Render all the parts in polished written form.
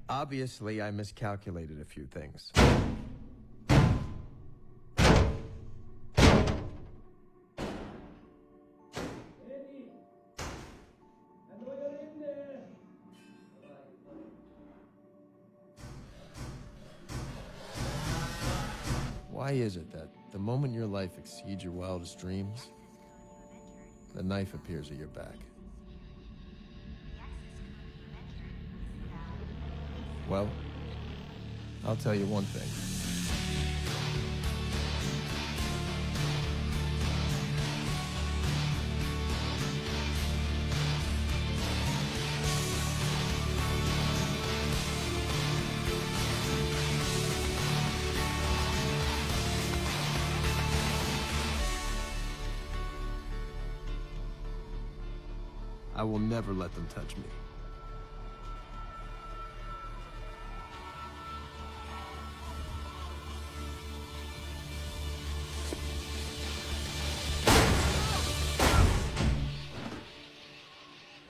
Obviously, I miscalculated a few things. Why is it that the moment your life exceeds your wildest dreams, the knife appears at your back? Well, I'll tell you one thing. I will never let them touch me.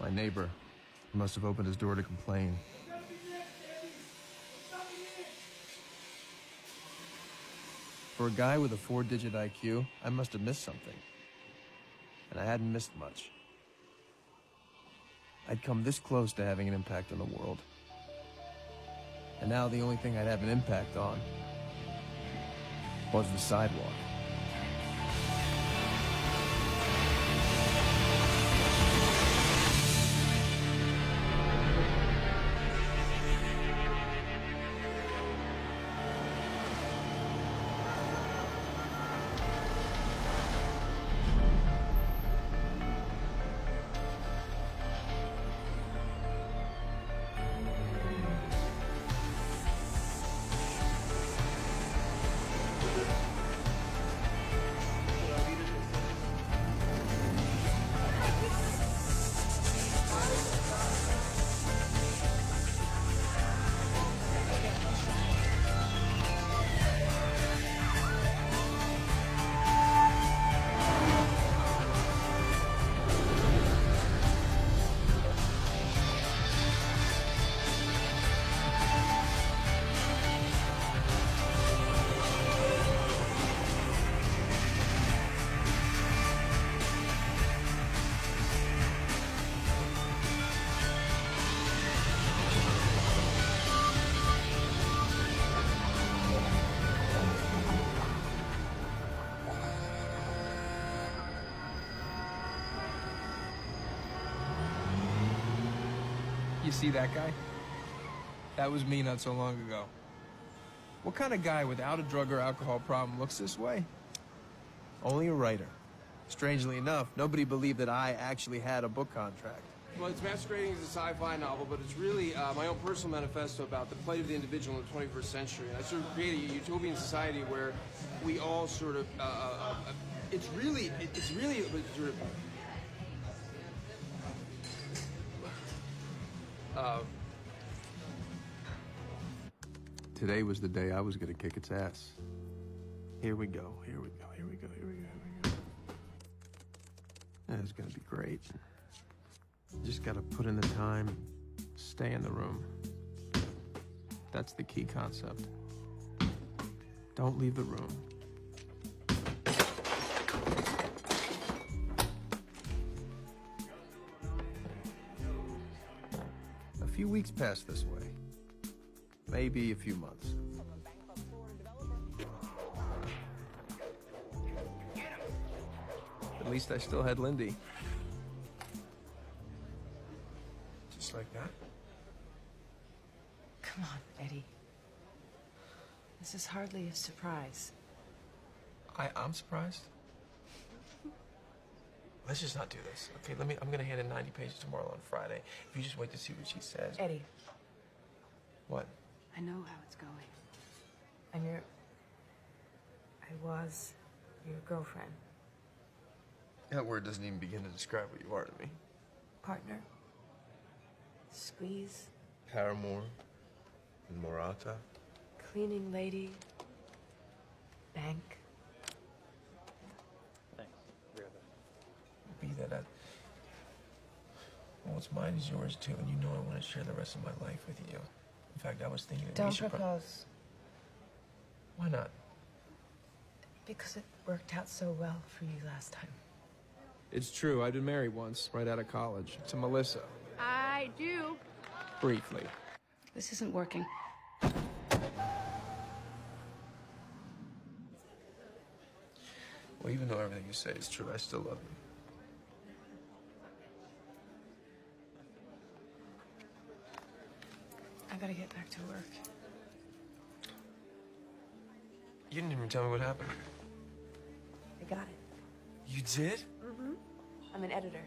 My neighbor must have opened his door to complain. For a guy with a 4-digit IQ, I must have missed something. And I hadn't missed much. I'd come this close to having an impact on the world. And now the only thing I'd have an impact on was the sidewalk. You see that guy? That was me not so long ago. What kind of guy without a drug or alcohol problem looks this way? Only a writer. Strangely enough, nobody believed that I actually had a book contract. Well, it's masquerading as a sci-fi novel, but it's really my own personal manifesto about the plight of the individual in the 21st century. And I sort of created a utopian society where we all sort of, it's really sort of, Today was the day I was gonna kick its ass. Here we go, here we go, here we go, here we go, here we go. It's gonna be great. Just gotta put in the time, stay in the room. That's the key concept. Don't leave the room. A few weeks passed this way. Maybe a few months. At least I still had Lindy. Just like that. Come on, Eddie. This is hardly a surprise. I'm surprised. Let's just not do this. Okay, I'm gonna hand in 90 pages tomorrow on Friday. If you just wait to see what she says. Eddie. What? I know how it's going. I was your girlfriend. That word doesn't even begin to describe what you are to me. Partner. Squeeze. Paramore. And Morata. Cleaning lady. Bank. Thanks. Be that what's mine is yours too, and you know I want to share the rest of my life with you. In fact, I was thinking that we Don't should propose. Why not? Because it worked out so well for you last time. It's true. I've been married once, right out of college, to Melissa. I do. Briefly. This isn't working. Well, even though everything you say is true, I still love you. I gotta get back to work. You didn't even tell me what happened. I got it. You did? I'm an editor.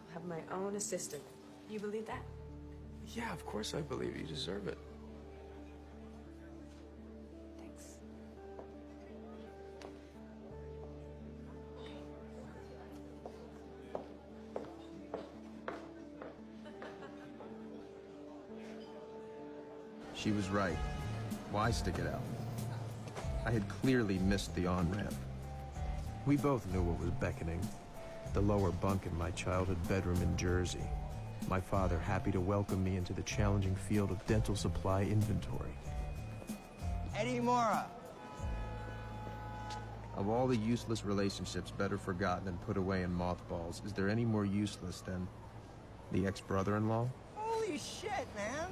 I'll have my own assistant. You believe that? Yeah, of course I believe you deserve it. Thanks. She was right. Why stick it out? I had clearly missed the on-ramp. We both knew what was beckoning. The lower bunk in my childhood bedroom in Jersey. My father happy to welcome me into the challenging field of dental supply inventory. Eddie Mora. Of all the useless relationships better forgotten and put away in mothballs, is there any more useless than the ex-brother-in-law? Holy shit, man.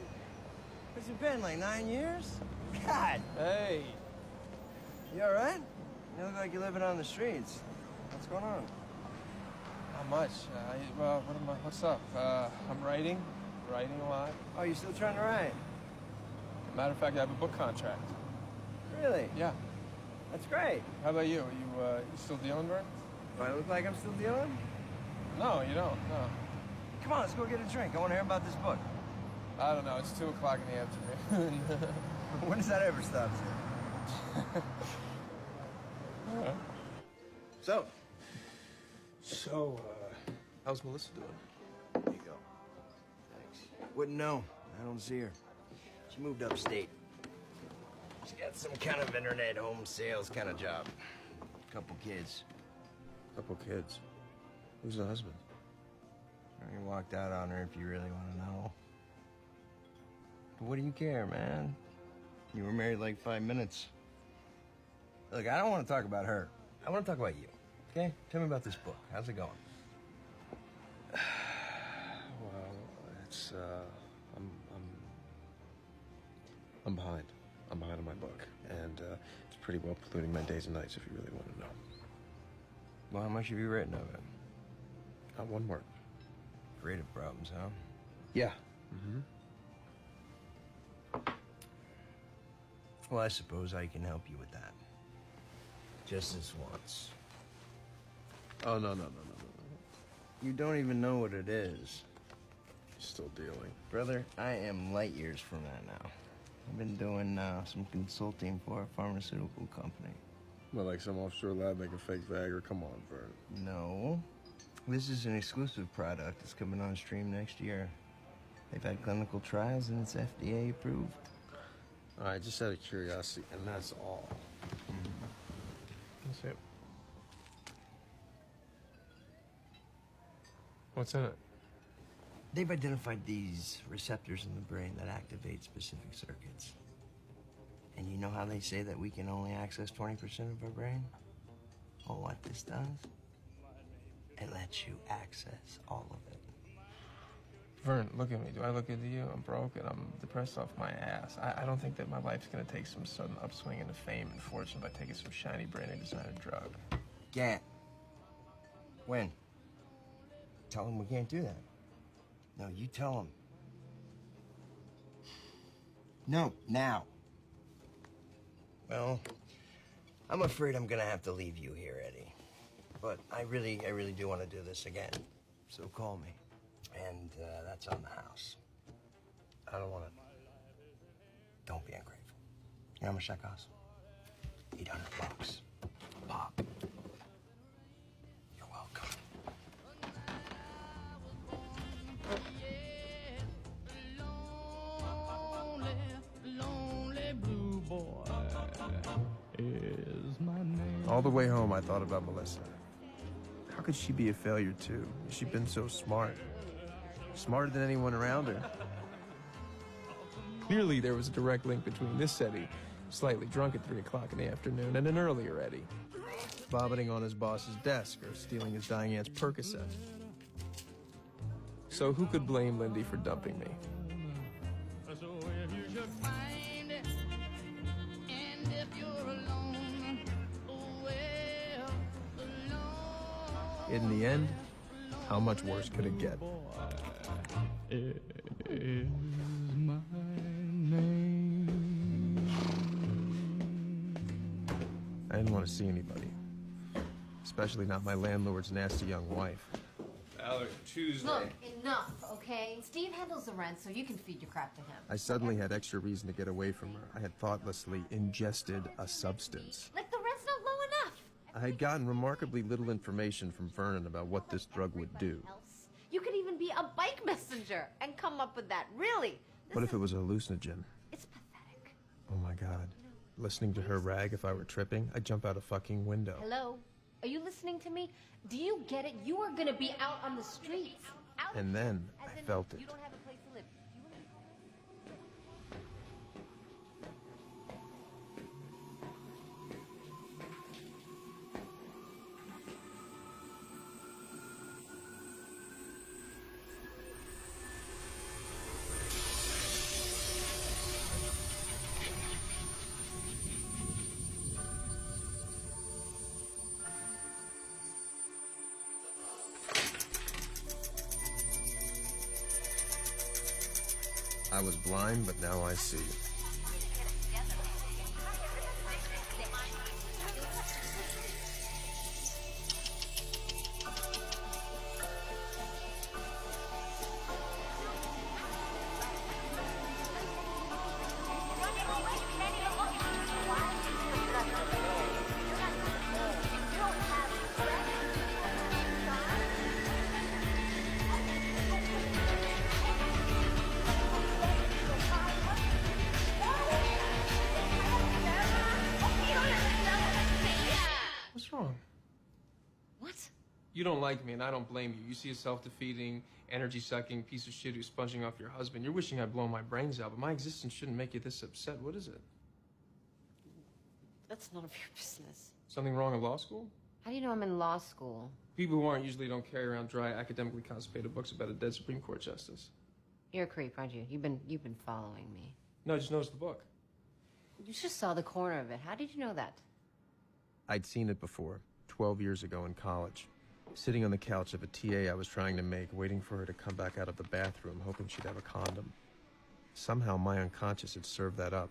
Where's it been, like 9 years? God. Hey. You all right? You look like you're living on the streets. What's going on? Not much. What's up? I'm writing a lot. Oh, you still trying to write? Matter of fact, I have a book contract. Really? Yeah. That's great. How about you? Are you still dealing, Vern? Do I look like I'm still dealing? No, you don't. No. Come on, let's go get a drink. I want to hear about this book. I don't know. It's 2 o'clock in the afternoon. When does that ever stop you? So, how's Melissa doing? There you go. Thanks. Wouldn't know. I don't see her. She moved upstate. She got some kind of internet home sales kind of job. Couple kids. Couple kids. Who's the husband? I walked out on her if you really want to know. But what do you care, man? You were married like 5 minutes. Look, I don't want to talk about her. I want to talk about you. Okay? Tell me about this book. How's it going? Well, it's I'm behind. I'm behind on my book, and it's pretty well polluting my days and nights. If you really want to know. Well, how much have you written of it? Not one word. Creative problems, huh? Yeah. Well, I suppose I can help you with that. Just this once. Oh no. You don't even know what it is. Still dealing. Brother, I am light years from that now. I've been doing some consulting for a pharmaceutical company. Well, like some offshore lab making fake Viagra. Come on, Vern. No. This is an exclusive product. It's coming on stream next year. They've had clinical trials and it's FDA approved. All right, just out of curiosity, and that's all. That's it. What's in it? They've identified these receptors in the brain that activate specific circuits. And you know how they say that we can only access 20% of our brain? Well, what this does, it lets you access all of it. Vern, look at me. Do I look into you? I'm broke and I'm depressed off my ass. I don't think that my life's gonna take some sudden upswing into fame and fortune by taking some shiny branded designer drug. Can't. When? Tell them we can't do that. No, you tell them. No, now. Well, I'm afraid I'm gonna have to leave you here, Eddie. But I really do want to do this again. So call me. And that's on the house. I don't want to. Don't be ungrateful. You know how much that costs? $800. Pop. You're welcome. All the way home, I thought about Melissa. How could she be a failure too? She'd been so smart. Smarter than anyone around her. Clearly, there was a direct link between this Eddie, slightly drunk at 3 o'clock in the afternoon, and an earlier Eddie, vomiting on his boss's desk or stealing his dying aunt's Percocet. So who could blame Lindy for dumping me? In the end, how much worse could it get? Is my name. I didn't want to see anybody, especially not my landlord's nasty young wife. Tuesday. Look, enough, okay? Steve handles the rent, so you can feed your crap to him. I suddenly had extra reason to get away from her. I had thoughtlessly ingested a substance. Like the rent's not low enough. I had gotten remarkably little information from Vernon about what this drug would do. You could even be a bike messenger and come up with that. Really? What if it was a hallucinogen? It's pathetic. Oh my God. Listening to her rag if I were tripping, I'd jump out a fucking window. Hello? Are you listening to me? Do you get it? You are gonna be out on the streets. Out. And then As I in, felt it. You don't have a place to live. You wanna I was blind, but now I see. What's wrong? What? You don't like me, and I don't blame you. You see a self-defeating, energy-sucking piece of shit who's sponging off your husband. You're wishing I'd blow my brains out, but my existence shouldn't make you this upset. What is it? That's none of your business. Something wrong in law school? How do you know I'm in law school? People who aren't usually don't carry around dry, academically constipated books about a dead Supreme Court justice. You're a creep, aren't you? You've been following me. No, I just noticed the book. You just saw the corner of it. How did you know that? I'd seen it before, 12 years ago in college. Sitting on the couch of a TA I was trying to make, waiting for her to come back out of the bathroom, hoping she'd have a condom. Somehow my unconscious had served that up.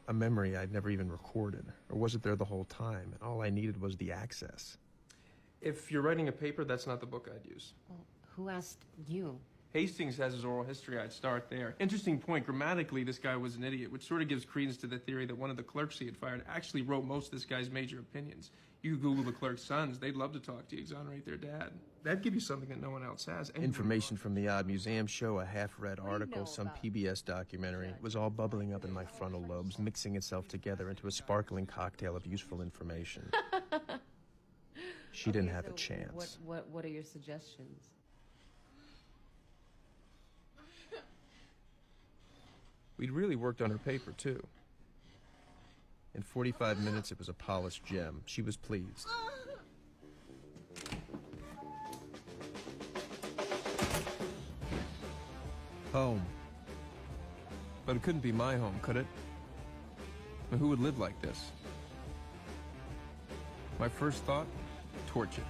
A memory I'd never even recorded. Or was it there the whole time, and all I needed was the access? If you're writing a paper, that's not the book I'd use. Well, who asked you? Hastings has his oral history. I'd start there. Interesting point. Grammatically, this guy was an idiot, which sort of gives credence to the theory that one of the clerks he had fired actually wrote most of this guy's major opinions. You could Google the clerk's sons. They'd love to talk to you, exonerate their dad. That'd give you something that no one else has. Information from the odd museum show, a half-read article, some PBS documentary. It was all bubbling up in my frontal lobes, mixing itself together into a sparkling cocktail of useful information. She didn't have a chance. What are your suggestions? We'd really worked on her paper, too. In 45 minutes, it was a polished gem. She was pleased. Home. But it couldn't be my home, could it? I mean, who would live like this? My first thought? Torch it.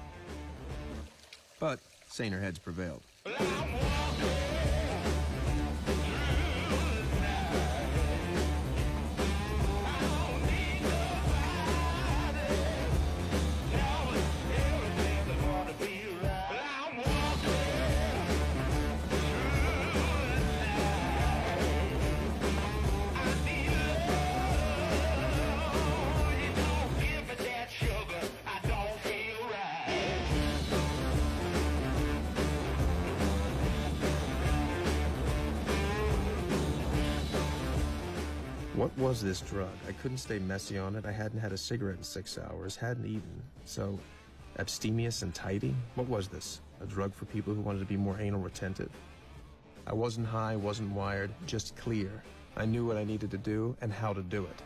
But saner heads prevailed. What was this drug? I couldn't stay messy on it. I hadn't had a cigarette in 6 hours, hadn't eaten. So, abstemious and tidy? What was this? A drug for people who wanted to be more anal retentive? I wasn't high, wasn't wired, just clear. I knew what I needed to do and how to do it.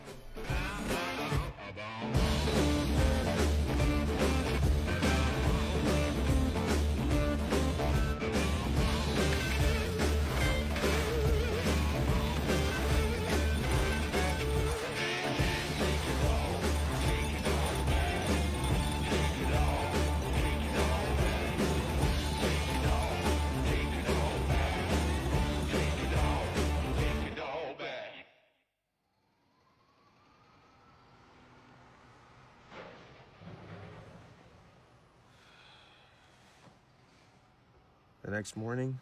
The next morning,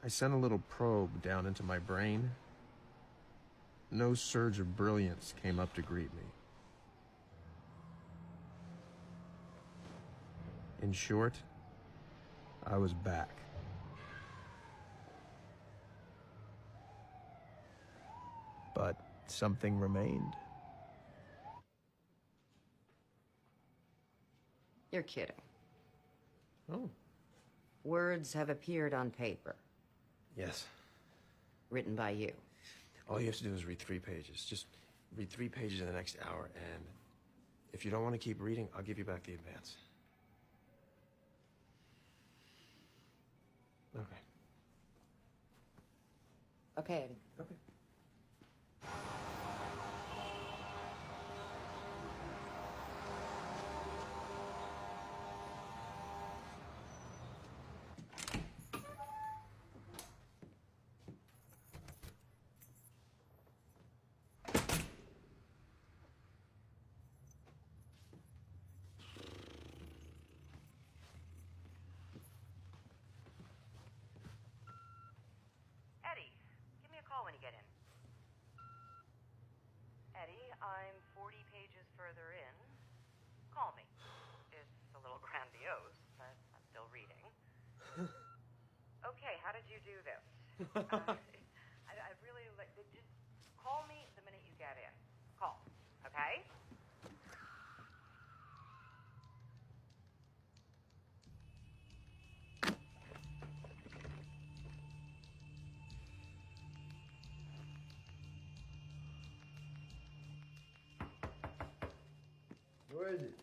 I sent a little probe down into my brain. No surge of brilliance came up to greet me. In short, I was back. But something remained. You're kidding. Oh. Words have appeared on paper, Yes. written by you. All you have to do is read 3 pages. Just read 3 pages in the next hour, and if you don't want to keep reading, I'll give you back the advance. Okay. Okay, Eddie. Okay. Eddie, give me a call when you get in. Eddie, I'm 40 pages further in. Call me. It's a little grandiose, but I'm still reading. Okay, how did you do this? I really like. Just call me the minute you get in. Call, okay? Who is it?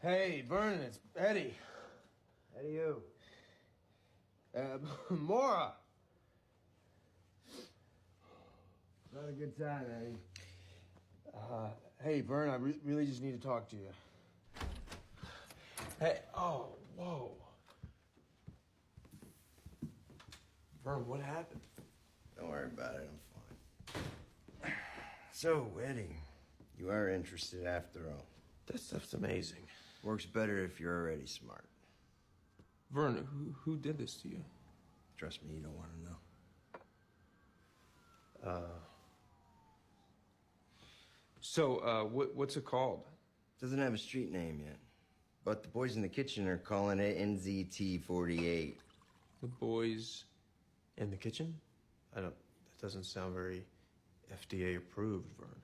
Hey, Vernon, it's Eddie. Eddie who? Mora. Not a good time, Eddie. Hey, Vern, I really just need to talk to you. Hey, oh, whoa. Vern, what happened? Don't worry about it, I'm fine. So, Eddie, you are interested after all. That stuff's amazing. Works better if you're already smart. Vern, who did this to you? Trust me, you don't want to know. So, what's it called? Doesn't have a street name yet. But the boys in the kitchen are calling it NZT-48. The boys. In the kitchen? That doesn't sound very FDA approved, Vern.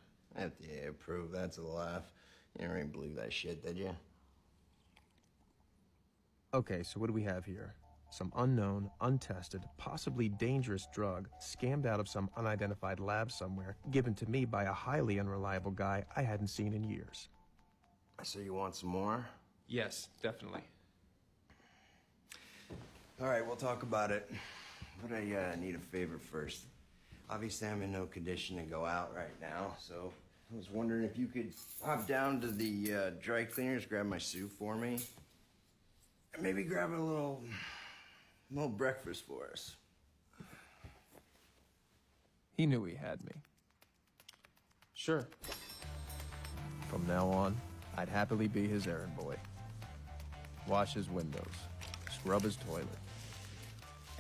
FDA approved, that's a laugh. You don't even believe that shit, did you? Okay, so what do we have here? Some unknown, untested, possibly dangerous drug scammed out of some unidentified lab somewhere, given to me by a highly unreliable guy I hadn't seen in years. So you want some more? Yes, definitely. All right, we'll talk about it. But I need a favor first. Obviously, I'm in no condition to go out right now, so I was wondering if you could hop down to the dry cleaners, grab my suit for me, and maybe grab a little breakfast for us. He knew he had me. Sure. From now on, I'd happily be his errand boy. Wash his windows, scrub his toilet.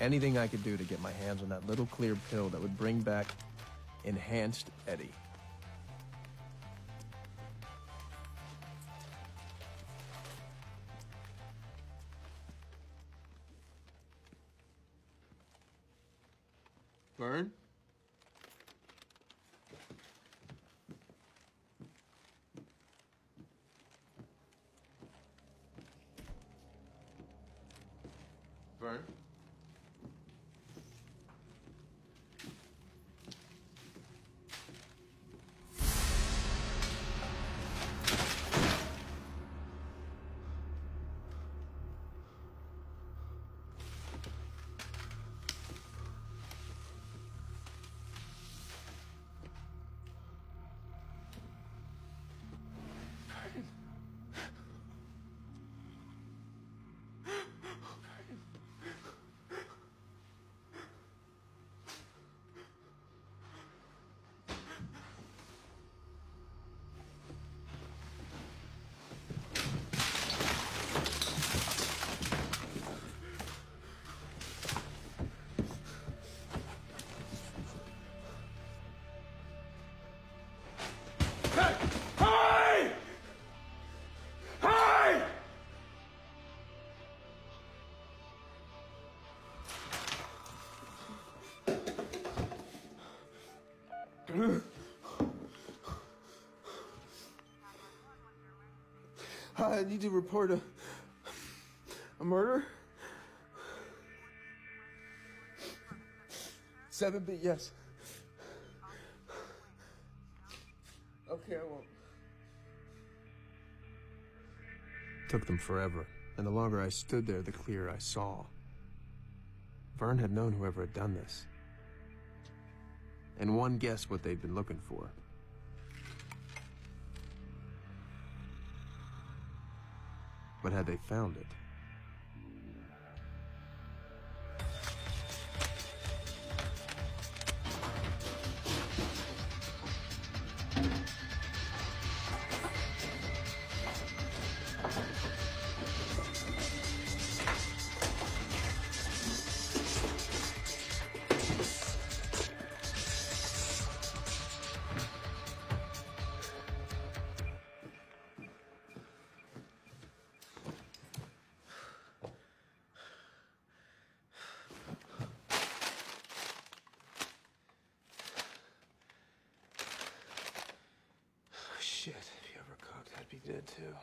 Anything I could do to get my hands on that little clear pill that would bring back enhanced Eddie. Vern? Vern? I need to report a murder. 7B, yes. Okay, I won't. Took them forever, and the longer I stood there, the clearer I saw. Vern had known whoever had done this. And one guessed what they'd been looking for. But had they found it? Shit, if you ever cooked, I'd be dead too.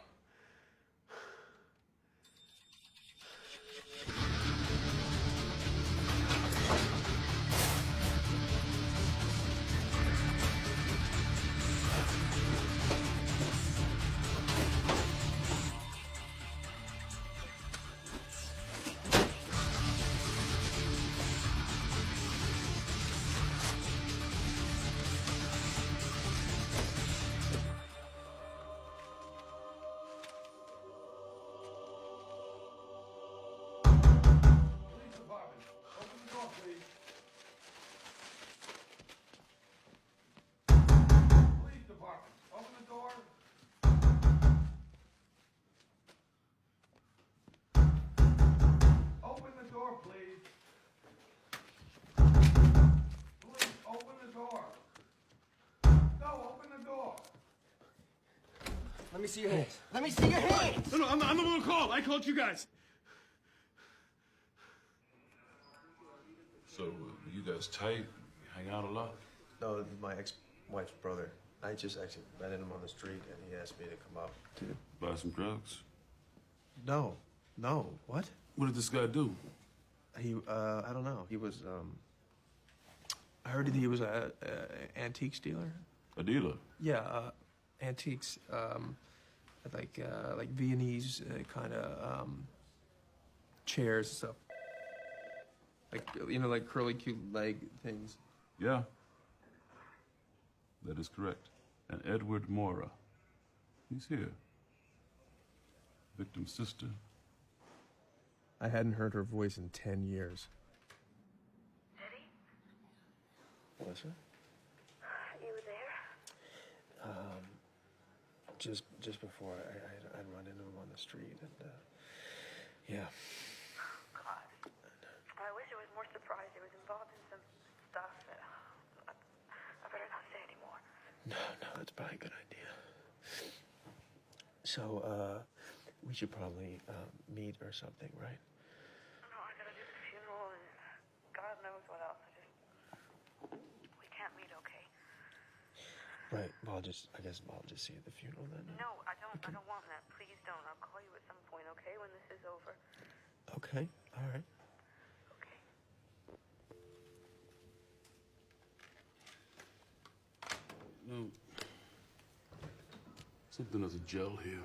Let me see your hands. Let me see your hands! No, I'm the one who called. I called you guys. So, you guys tight? Hang out a lot? No, my ex-wife's brother. I just actually met him on the street, and he asked me to come up. To buy some drugs? No. What? What did this guy do? He, I don't know. He was, I heard that he was a antique dealer. A dealer? Yeah, antiques, like Viennese kind of chairs and stuff. Like, you know, like curly cute leg things. Yeah. That is correct. And Edward Mora. He's here. Victim's sister. I hadn't heard her voice in 10 years. Eddie? Melissa? You were there? Just before I'd run into him on the street, and yeah. God. I wish I was more surprised he was involved in some stuff. I better not say anymore. No, that's probably a good idea. So, we should probably meet or something, right? No, I gotta do the funeral and God knows what else. We can't meet, okay? Right. Well, I guess I'll just see you at the funeral then. No, I don't want that. Please don't. I'll call you at some point, okay? When this is over. Okay. All right. Okay. No. Something as a gel here.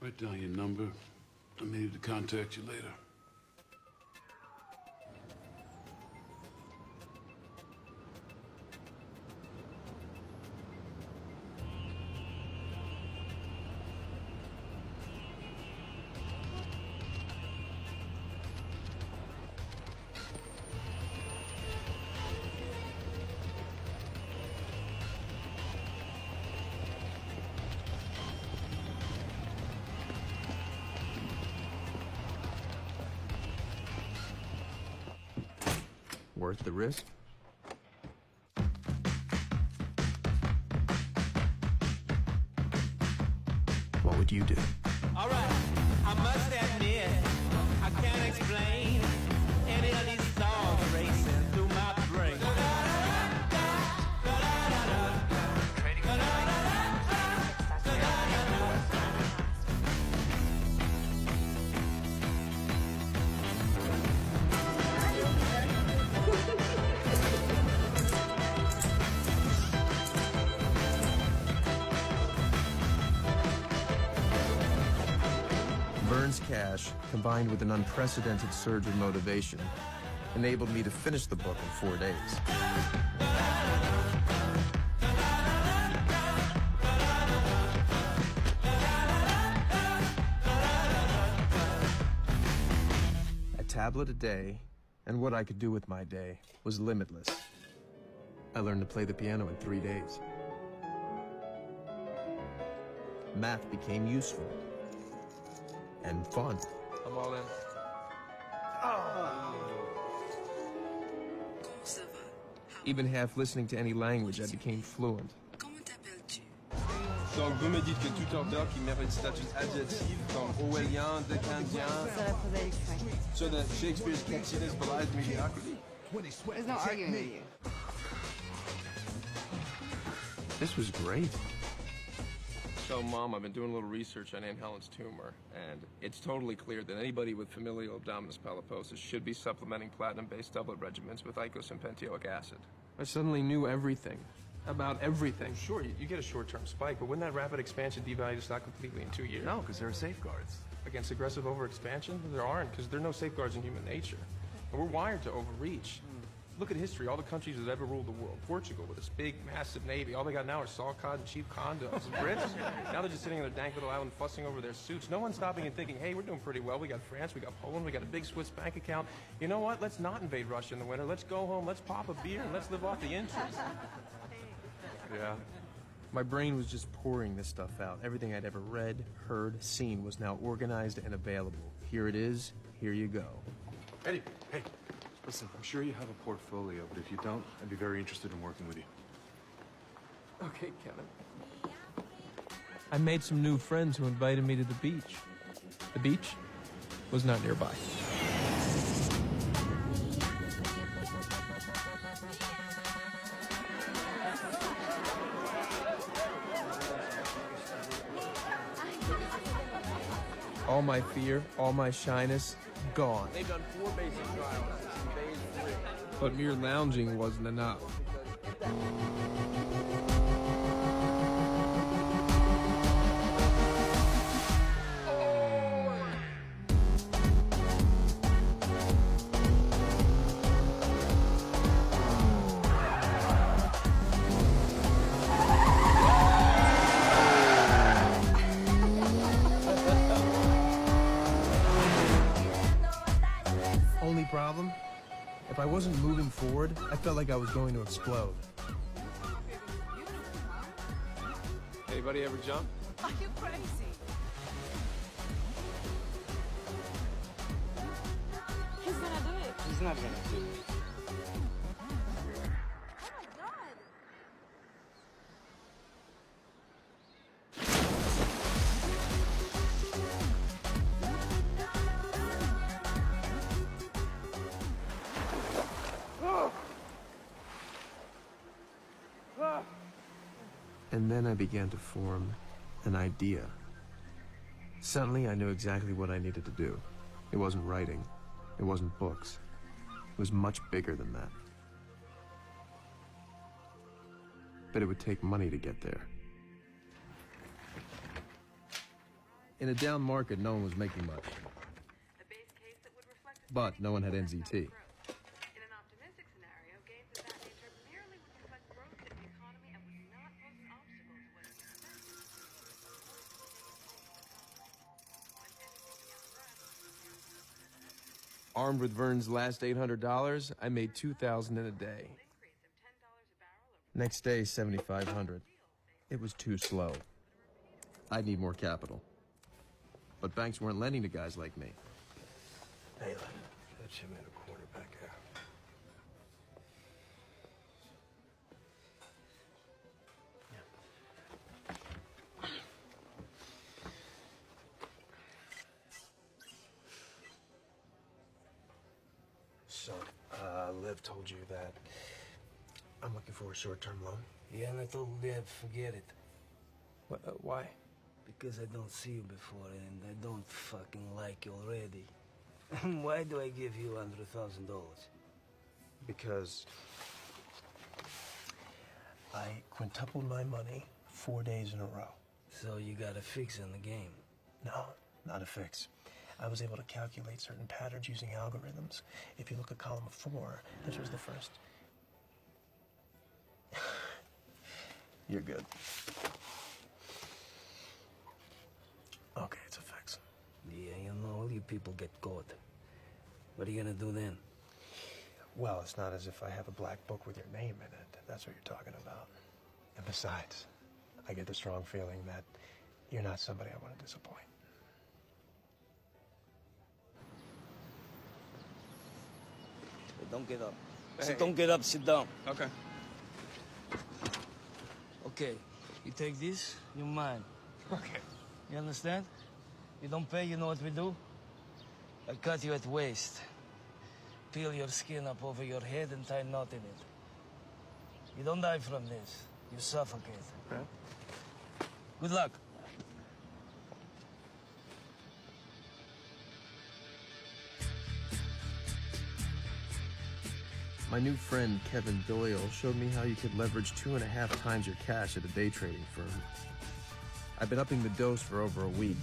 Write down your number. I may need to contact you later. Worth the risk? What would you do? All right, I must admit, I can't explain any of these songs racing through my brain. immense cash, combined with an unprecedented surge of motivation, enabled me to finish the book in 4 days. A tablet a day, and what I could do with my day was limitless. I learned to play the piano in 3 days. Math became useful and fun. I'm all in. Even half listening to any language, I became fluent. Donc vous me dites que tout auteur qui mérite statut adjectif comme orwellien, decandien, so that Shakespeare's catchiness belies mediocrity. There's no arguing with you. This was great. So, Mom, I've been doing a little research on Aunt Helen's tumor, and it's totally clear that anybody with familial abdominis polyposis should be supplementing platinum-based doublet regimens with icos and pentioic acid. I suddenly knew everything. About everything. Sure, you get a short-term spike, but wouldn't that rapid expansion devalue the stock completely in 2 years? No, because there are safeguards. Against aggressive overexpansion? There aren't, because there are no safeguards in human nature. And we're wired to overreach. Look at history, all the countries that ever ruled the world. Portugal with its big, massive navy. All they got now are saw cod and cheap condos. The Brits, now they're just sitting on their dank little island fussing over their suits. No one's stopping and thinking, hey, we're doing pretty well. We got France, we got Poland, we got a big Swiss bank account. You know what? Let's not invade Russia in the winter. Let's go home, let's pop a beer, and let's live off the interest. Yeah. My brain was just pouring this stuff out. Everything I'd ever read, heard, seen was now organized and available. Here it is. Here you go. Eddie, hey, listen, I'm sure you have a portfolio, but if you don't, I'd be very interested in working with you. Okay, Kevin. I made some new friends who invited me to the beach. The beach was not nearby. All my fear, all my shyness, gone. They've done 4 basic trials. It's in phase 3. But mere lounging wasn't enough. Only problem? If I wasn't moving forward, I felt like I was going to explode. Anybody ever jump? Are you crazy? He's gonna do it. He's not gonna do it. And then I began to form an idea. Suddenly, I knew exactly what I needed to do. It wasn't writing. It wasn't books. It was much bigger than that. But it would take money to get there. In a down market, no one was making much. But no one had NZT. Armed with Vern's last $800, I made $2,000 in a day. Next day, $7,500. It was too slow. I'd need more capital. But banks weren't lending to guys like me. Hey, look, that's him in a corner back there. So, Liv told you that I'm looking for a short-term loan? Yeah, and I told Liv, forget it. Why? Because I don't see you before, and I don't fucking like you already. Why do I give you $100,000? Because I quintupled my money 4 days in a row. So you got a fix in the game? No, not a fix. I was able to calculate certain patterns using algorithms. If you look at column 4, this was the first. You're good. Okay, it's a fix. Yeah, you know, you people get caught. What are you gonna do then? Well, it's not as if I have a black book with your name in it. That's what you're talking about. And besides, I get the strong feeling that you're not somebody I want to disappoint. Hey, don't get up. Hey. So don't get up, sit down. Okay. Okay, you take this, you're mine. Okay. You understand? You don't pay, you know what we do? I cut you at waist. Peel your skin up over your head and tie a knot in it. You don't die from this. You suffocate. Okay. Good luck. My new friend, Kevin Doyle, showed me how you could leverage 2.5 times your cash at a day trading firm. I've been upping the dose for over a week.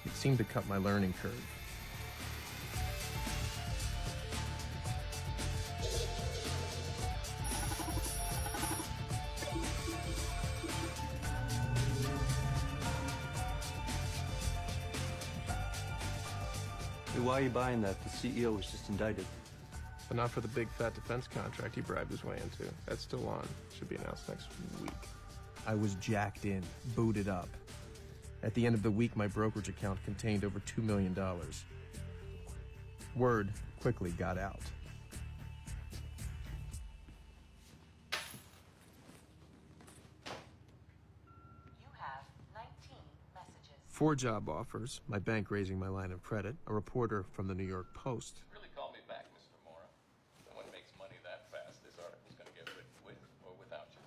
It seemed to cut my learning curve. Why are you buying that? The CEO was just indicted. But not for the big fat defense contract he bribed his way into. That's still on. Should be announced next week. I was jacked in, booted up. At the end of the week, my brokerage account contained over $2 million. Word quickly got out. You have 19 messages. 4 job offers, my bank raising my line of credit, a reporter from the New York Post. Really call me back, Mr. Mora. No one makes money that fast. This article's gonna get written with or without you.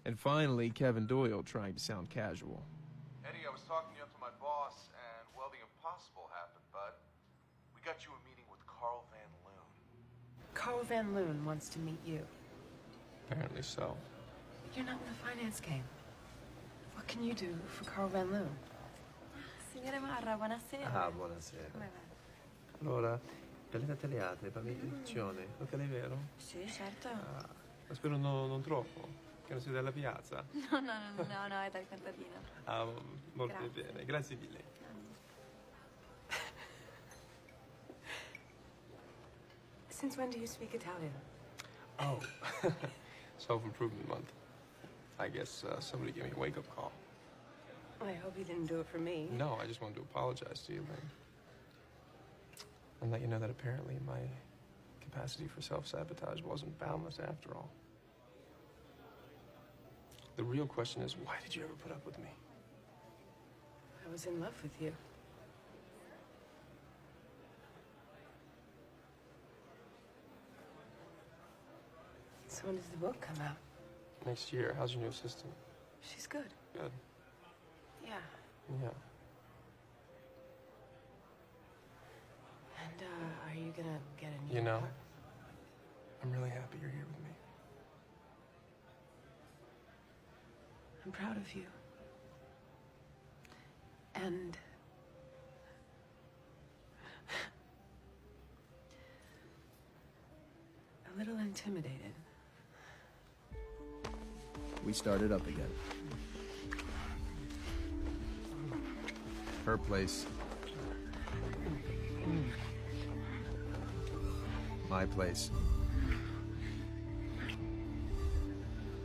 And finally, Kevin Doyle trying to sound casual. Eddie, I was talking you up to my boss, and, well, the impossible happened, bud. We got you a meeting with Carl Van Loon. Carl Van Loon wants to meet you. Apparently so. You're not in the finance game. What can you do for Carl Van Loon? Signore Marra, buonasera. Ah, buonasera. Come va? Allora, bellezza tagliate, pavimentazione. Ok, è vero? Sì, certo. Ah, ma spero non troppo. Che non sia della piazza. No, è dal contadino. Ah, molto Grazie. bene. Grazie mille. Since when do you speak Italian? Oh, self-improvement month. I guess somebody gave me a wake-up call. I hope you didn't do it for me. No, I just wanted to apologize to you, man. And let you know that apparently my capacity for self-sabotage wasn't boundless after all. The real question is, why did you ever put up with me? I was in love with you. So when does the book come out? Next year. How's your new assistant? She's good. Good. Yeah. Yeah. And, are you gonna get a new You know, car? I'm really happy you're here with me. I'm proud of you. And a little intimidated. We started up again. Her place. My place.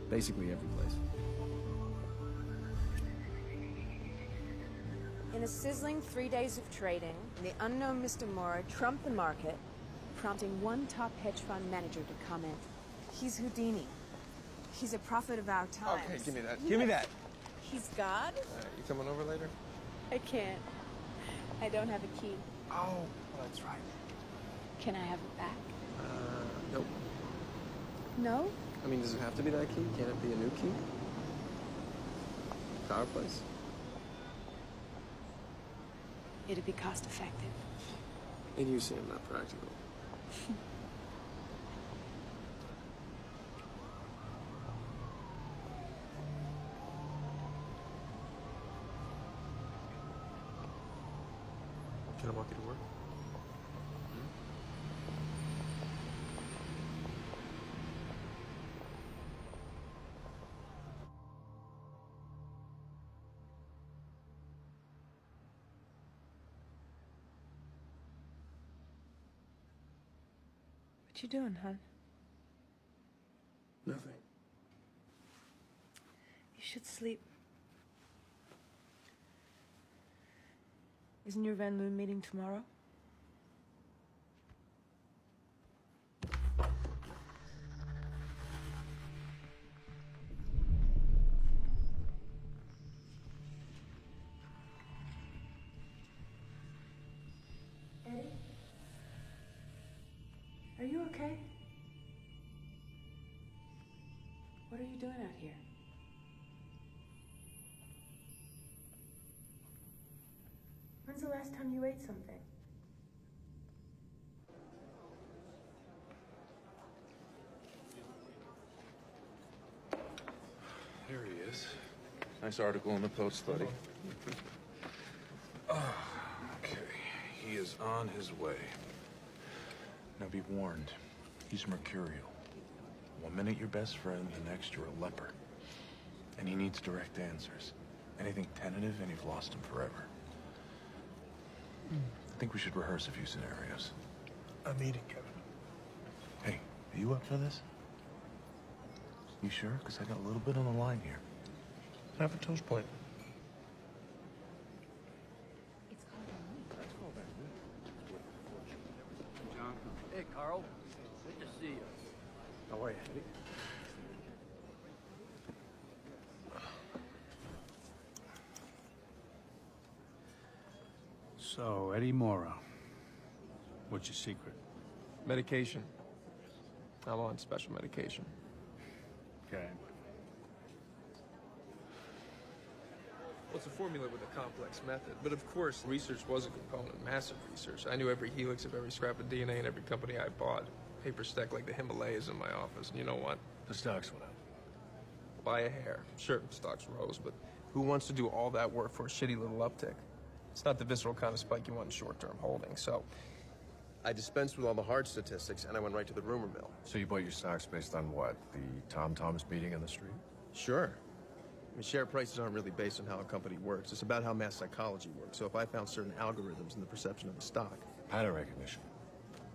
Basically every place. In a sizzling 3 days of trading, the unknown Mr. Mora trumped the market, prompting one top hedge fund manager to comment, "He's Houdini. He's a prophet of our times." Okay, give me that. Yes. Give me that. He's God? You coming over later? I can't. I don't have a key. Oh, that's right. Can I have it back? Nope. No? I mean, does it have to be that key? Can't it be a new key? To our place? It'd be cost effective. And you seem not practical. Can I walk you to work? What you doing, hon? Nothing. You should sleep. Isn't your Van Loon meeting tomorrow? Eddie? Are you okay? What are you doing out here? When's the last time you ate something? Here he is. Nice article in the Post, buddy. Okay, he is on his way. Now be warned, he's mercurial. 1 minute you're best friend, the next you're a leper. And he needs direct answers. Anything tentative and you've lost him forever. I think we should rehearse a few scenarios. I'm eating, Kevin. Hey, are you up for this? You sure? Because I got a little bit on the line here. Have a toast plate. John. Hey, Carl. Good to see you. How are you, Eddie? So, Eddie Mora. What's your secret? Medication. I'm on special medication. Okay. Well, it's a formula with a complex method, but of course, research was a component, massive research. I knew every helix of every scrap of DNA in every company I bought. Paper stacked like the Himalayas in my office, and you know what? The stocks went up. By a hair. Sure, stocks rose, but who wants to do all that work for a shitty little uptick? It's not the visceral kind of spike you want in short-term holding, so I dispensed with all the hard statistics, and I went right to the rumor mill. So you bought your stocks based on what? The Tom-Toms meeting in the street? Sure. I mean, share prices aren't really based on how a company works. It's about how mass psychology works. So if I found certain algorithms in the perception of a stock... Pattern recognition.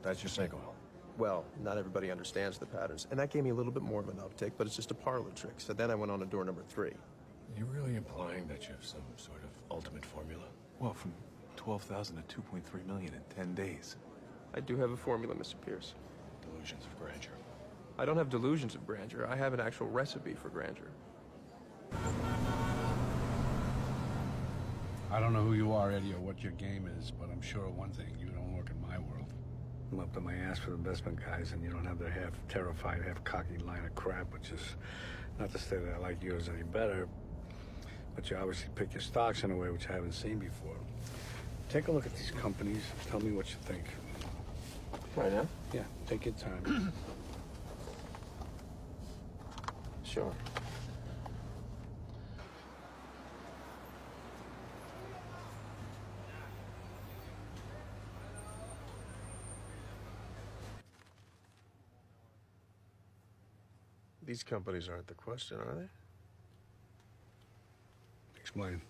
That's your snake oil. Well, not everybody understands the patterns. And that gave me a little bit more of an uptick, but it's just a parlor trick. So then I went on to door number 3. You really implying that you have some sort of ultimate formula? Well, from 12,000 to 2.3 million in 10 days. I do have a formula, Mr. Pierce. Delusions of grandeur. I don't have delusions of grandeur. I have an actual recipe for grandeur. I don't know who you are, Eddie, or what your game is, but I'm sure of one thing. You don't work in my world. I'm up to my ass for investment guys, and you don't have their half terrified, half cocky line of crap, which is not to say that I like yours any better, but you obviously pick your stocks in a way which I haven't seen before. Take a look at these companies. Tell me what you think. Right now? Yeah, take your time. Sure. These companies aren't the question, are they? Explain.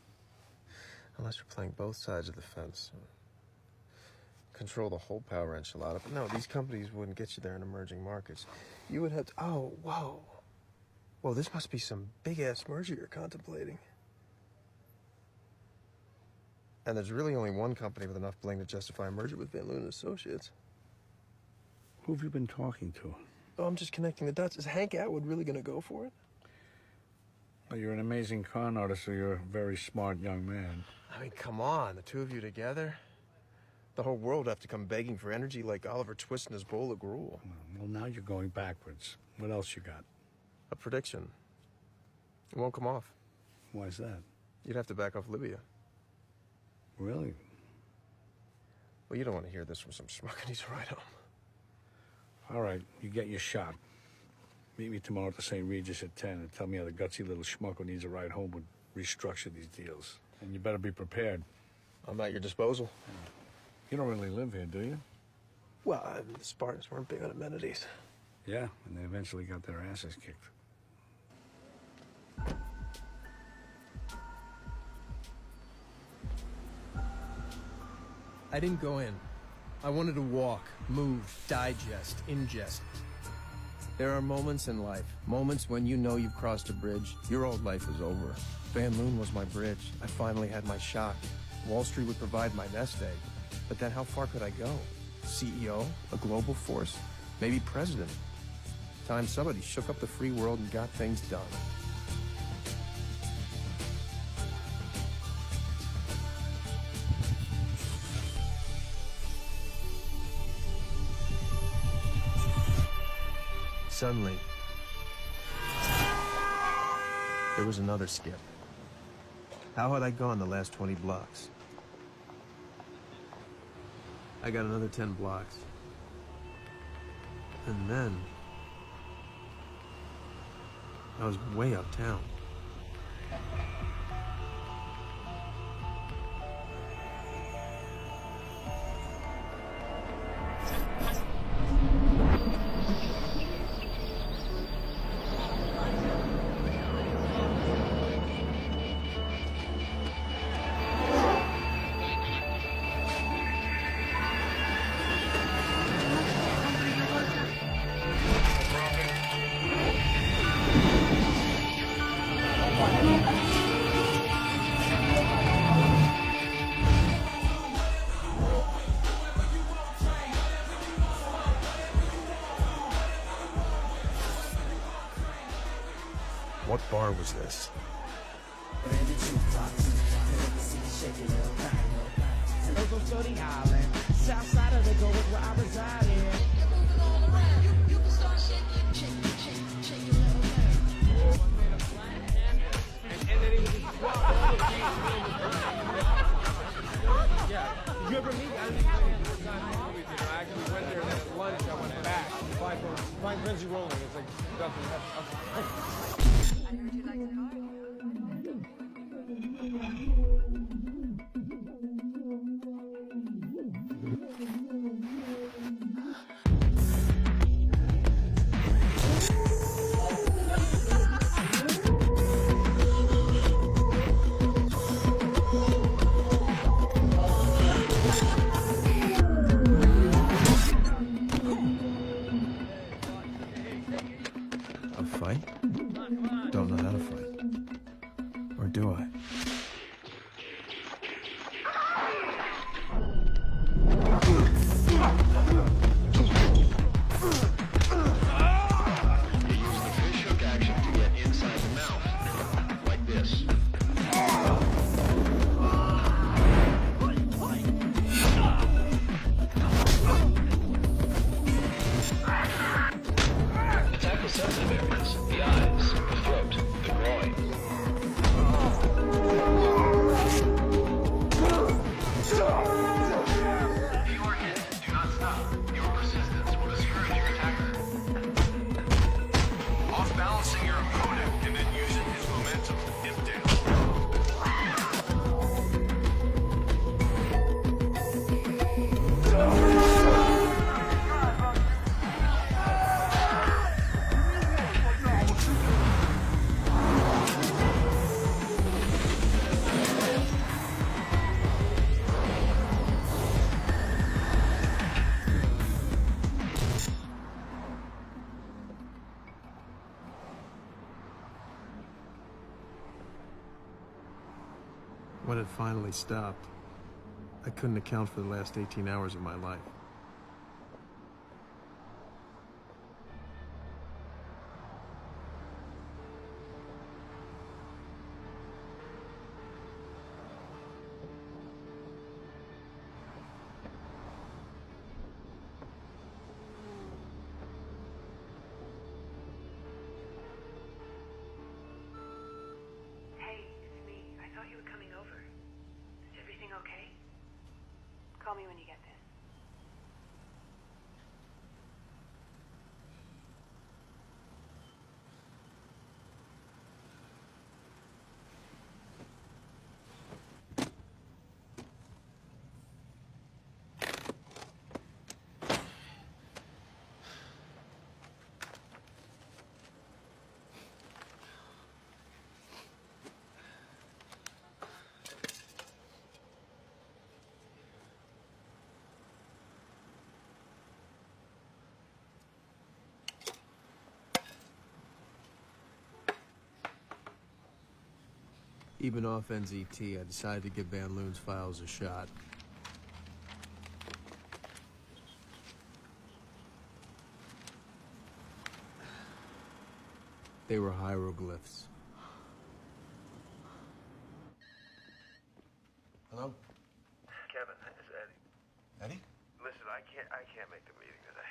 Unless you're playing both sides of the fence. Control the whole power enchilada. But no, these companies wouldn't get you there in emerging markets. You would have to... Oh, whoa. Whoa, this must be some big-ass merger you're contemplating. And there's really only one company with enough bling to justify a merger with Van Loon & Associates. Who have you been talking to? Oh, I'm just connecting the dots. Is Hank Atwood really going to go for it? Well, you're an amazing con artist, so you're a very smart young man. I mean, come on. The two of you together? The whole world would have to come begging for energy like Oliver Twist in his bowl of gruel. Well, now you're going backwards. What else you got? A prediction. It won't come off. Why is that? You'd have to back off Libya. Really? Well, you don't want to hear this from some schmuck who needs a ride home. All right, you get your shot. Meet me tomorrow at the St. Regis at 10 and tell me how the gutsy little schmuck who needs a ride home would restructure these deals. And you better be prepared. I'm at your disposal. You don't really live here, do you? Well, the Spartans weren't big on amenities. Yeah, and they eventually got their asses kicked. I didn't go in. I wanted to walk, move, digest, ingest. There are moments in life, moments when you know you've crossed a bridge, your old life is over. Van Loon was my bridge. I finally had my shot. Wall Street would provide my nest egg. But then how far could I go? CEO? A global force? Maybe president? Time somebody shook up the free world and got things done. Suddenly, there was another skip. How had I gone the last 20 blocks? I got another 10 blocks. And then, I was way uptown. What bar was this? South side of the go is where I reside in. Yeah. Did you ever meet? I didn't play it first time in the movie theater. I actually went there, and then at lunch I went back. Find Lindsay Rolling. It's like nothing. I heard you like to talk. A fight? Don't know how to fight. Or do I? You use the fish hook action to get inside the mouth, like this. Attack the sensitive areas, the eyes, the throat, the groin. If you are hit, do not stop. Your persistence will discourage your attacker. Off-balancing your opponent and then using his momentum if When it finally stopped, I couldn't account for the last 18 hours of my life. Hey, it's me. I thought you were coming over. Is everything okay? Call me when you get this. Even off NZT, I decided to give Van Loon's files a shot. They were hieroglyphs. Hello? Kevin, it's Eddie. Eddie? Listen, I can't make the meeting today.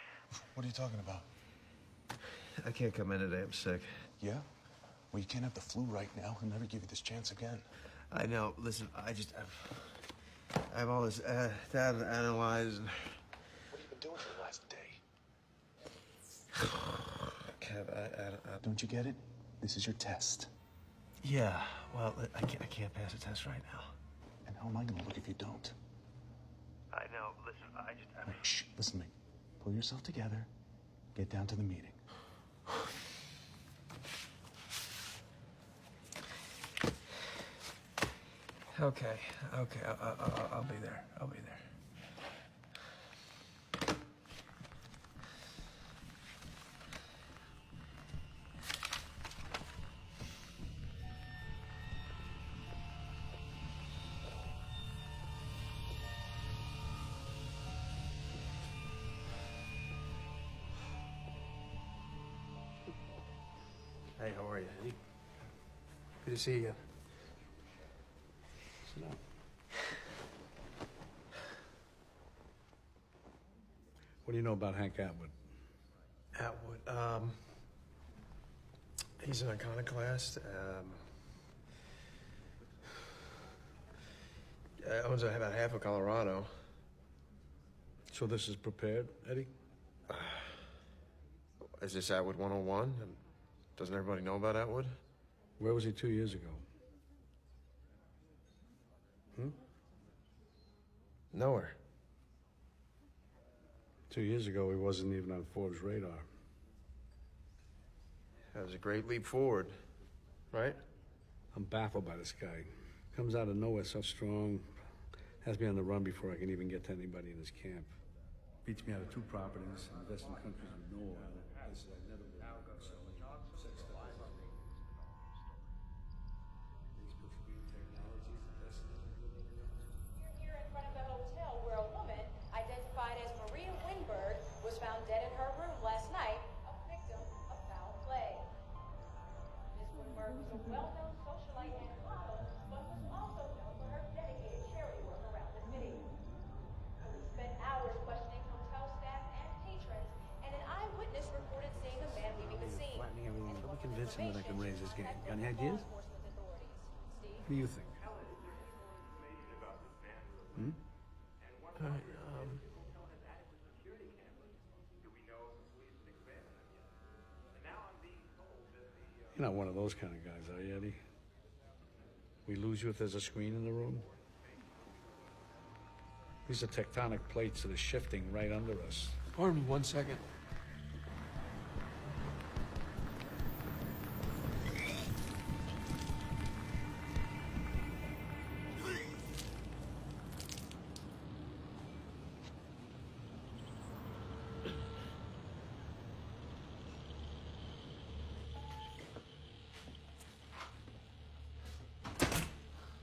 What are you talking about? I can't come in today, I'm sick. Yeah? Well, you can't have the flu right now. He'll never give you this chance again. I know. Listen, I have all this data to analyze. And... What have you been doing for the last day? Kev, I Don't you get it? This is your test. Yeah, well, I can't pass a test right now. And how am I gonna look if you don't? I know. Listen, Wait, shh, listen to me. Pull yourself together. Get down to the meeting. Okay, I'll be there. I'll be there. Hey, how are you, Eddie? Good to see you again. Sit down. What do you know about Hank Atwood? Atwood, he's an iconoclast. Owns about half of Colorado. So this is prepared, Eddie? Is this Atwood 101? Doesn't everybody know about Atwood? Where was he 2 years ago? Nowhere. 2 years ago, he wasn't even on Forbes' radar. That was a great leap forward, right? I'm baffled by this guy. Comes out of nowhere so strong. Has me on the run before I can even get to anybody in his camp. Beats me out of 2 properties, invests in countries with no oil, places I've never been. So, You're here in front of the hotel where a woman identified as Maria Winberg was found dead in her room last night, a victim of foul play. Ms. Winberg was a well-known socialite and model, but was also known for her dedicated charity work around the city. Police spent hours questioning hotel staff and patrons, and an eyewitness reported seeing a man leaving the scene. Flattening everything. Let me convince him that I can raise his game. Got any ideas? What do you think? You're not one of those kind of guys, are you, Eddie? We lose you if there's a screen in the room? These are tectonic plates that are shifting right under us. Pardon me 1 second.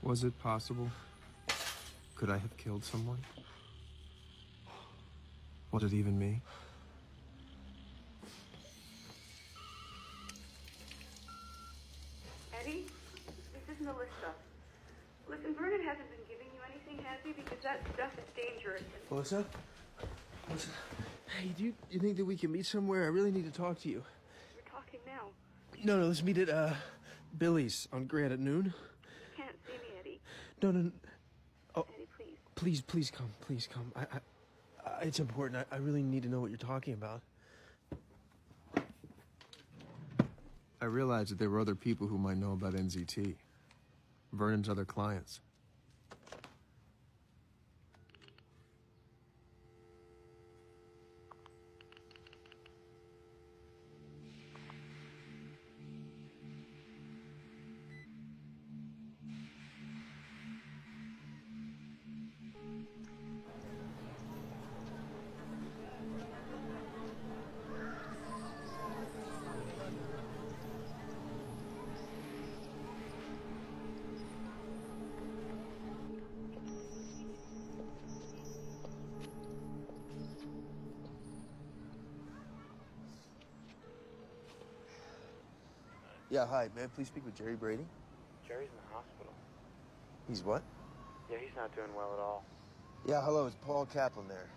Was it possible? Could I have killed someone? Was it even me? Eddie, this is Melissa. Listen, Vernon hasn't been giving you anything, has he? Because that stuff is dangerous. Melissa? Melissa? Hey, do you think that we can meet somewhere? I really need to talk to you. We're talking now. No, let's meet at, Billy's on Grant at noon. You can't see me, Eddie. No. Oh, Eddie, please. Please come. Please come. It's important. I really need to know what you're talking about. I realized that there were other people who might know about NZT. Vernon's other clients. Yeah, hi. May I please speak with Jerry Brady? Jerry's in the hospital. He's what? Yeah, he's not doing well at all. Yeah, hello. It's Paul Kaplan there.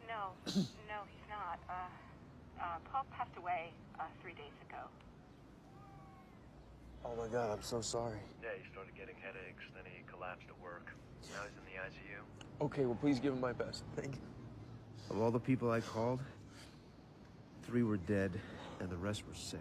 No. No, he's not. Paul passed away 3 days ago. Oh my God, I'm so sorry. Yeah, he started getting headaches, then he collapsed at work. Now he's in the ICU. Okay, well, please give him my best. Thank you. Of all the people I called, 3 were dead, and the rest were sick.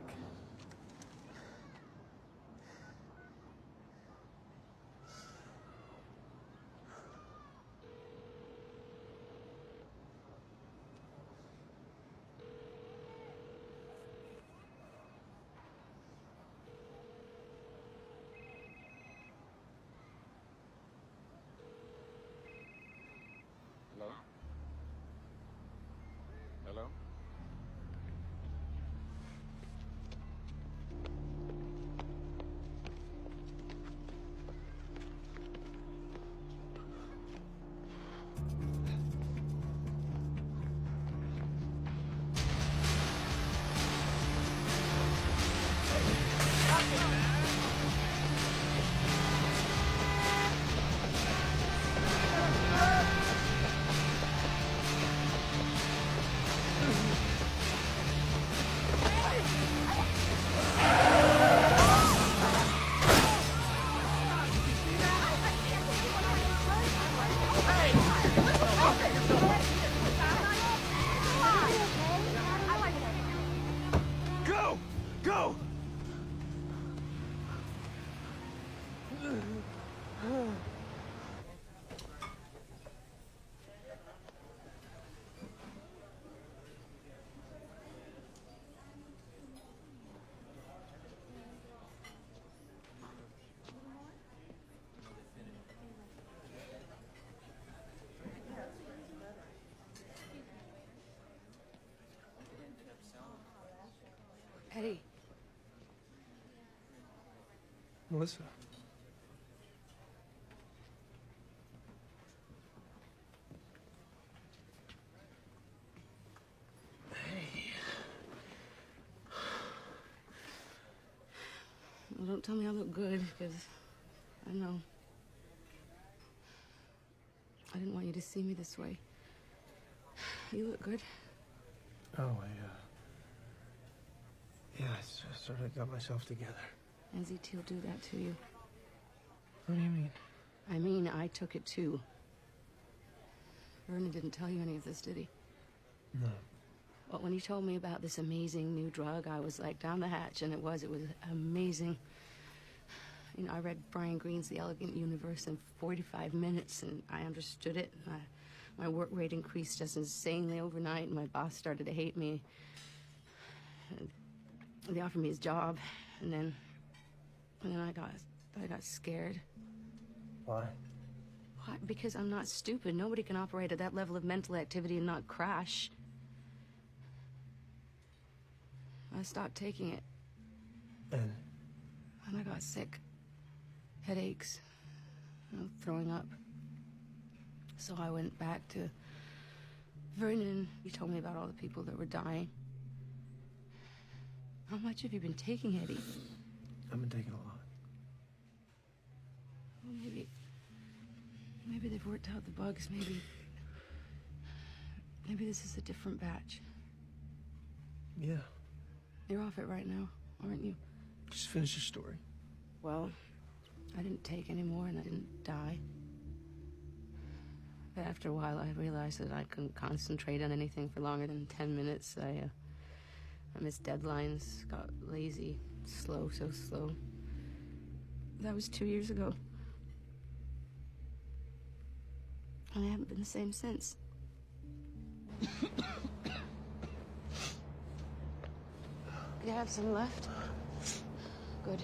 Hello? Hello? Go! Go! Eddie. Melissa. Well, don't tell me I look good, because I know. I didn't want you to see me this way. You look good. Oh, yeah, I sort of got myself together. And ZT'll do that to you. What do you mean? I mean, I took it too. Vernon didn't tell you any of this, did he? No. But when he told me about this amazing new drug, I was like down the hatch, and it was amazing. You know, I read Brian Greene's The Elegant Universe in 45 minutes, and I understood it. My work rate increased just insanely overnight, and my boss started to hate me. And they offered me his job, and then I got scared. Why? Why? Because I'm not stupid. Nobody can operate at that level of mental activity and not crash. I stopped taking it. And I got sick. Headaches. Throwing up. So I went back to Vernon. He told me about all the people that were dying. How much have you been taking, Eddie? I've been taking a lot. Well, maybe they've worked out the bugs. Maybe this is a different batch. Yeah. You're off it right now, aren't you? Just finish your story. Well, I didn't take any more, and I didn't die. But after a while, I realized that I couldn't concentrate on anything for longer than 10 minutes. I missed deadlines, got lazy, so slow. That was 2 years ago. And I haven't been the same since. You have some left? Good.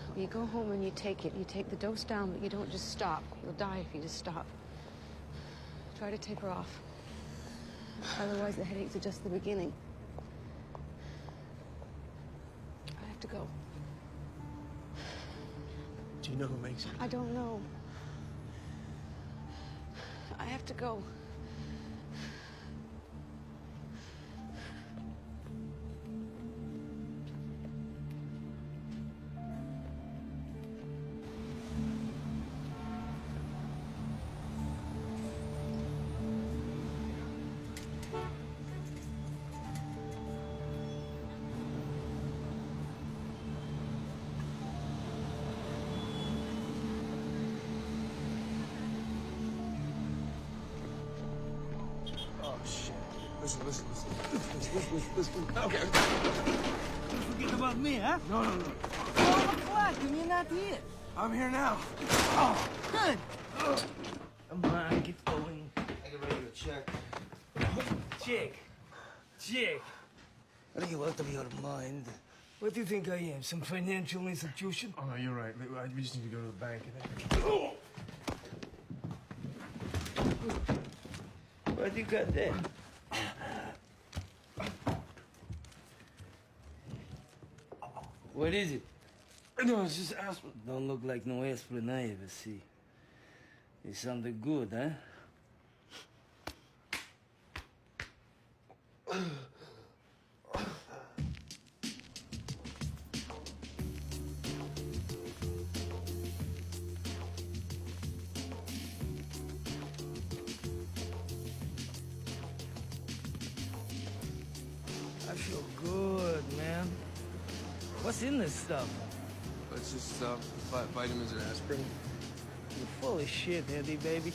Well, you go home and you take it. You take the dose down, but you don't just stop. You'll die if you just stop. Try to taper off. Otherwise, the headaches are just the beginning. I have to go. Do you know who makes it? I don't know. I have to go. Listen. Okay. Forget about me, huh? No. 12 o'clock and you're not here. I'm here now. Oh, good. Come on, get going. I get ready to check. Check. Are you out of your mind? What do you think I am, some financial institution? Oh, no, you're right. We just need to go to the bank What do you got there? What is it? No, it's just aspirin. Don't look like no aspirin I ever see. It sounded good, huh? I feel good, man. What's in this stuff? It's just vitamins and aspirin. You're full of shit, Eddie, baby.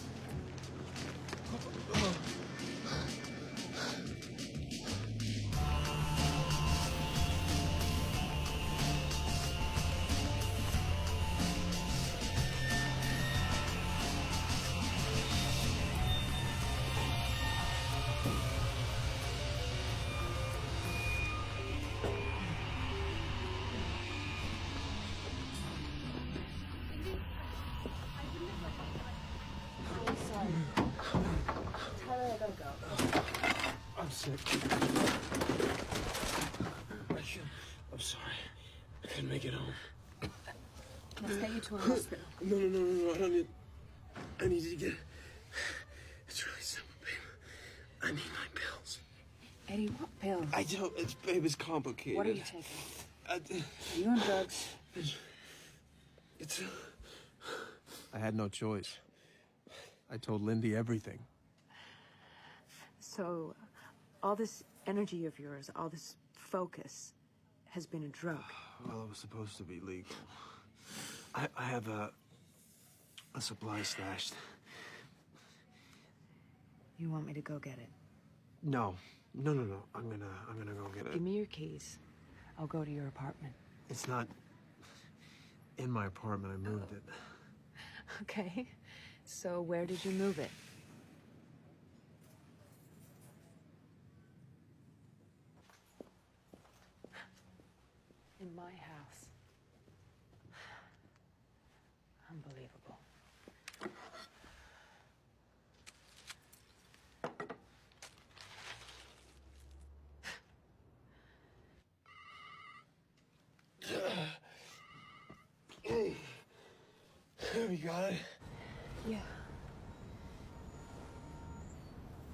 I'm sick. I'm sorry. I couldn't make it home. Let's get you to a hospital. No. I don't need... I need to get... It's really simple, babe. I need my pills. Eddie, what pills? I don't... It's complicated. What are you taking? Are you on drugs? It's... I had no choice. I told Lindy everything. So, all this energy of yours, all this focus, has been a drug. Well, it was supposed to be legal. I have a supply stashed. You want me to go get it? No. I'm gonna go get it. Give me your keys. I'll go to your apartment. It's not in my apartment. I moved it. Okay. So where did you move it? In my house. Unbelievable. Hey. We got it. Yeah.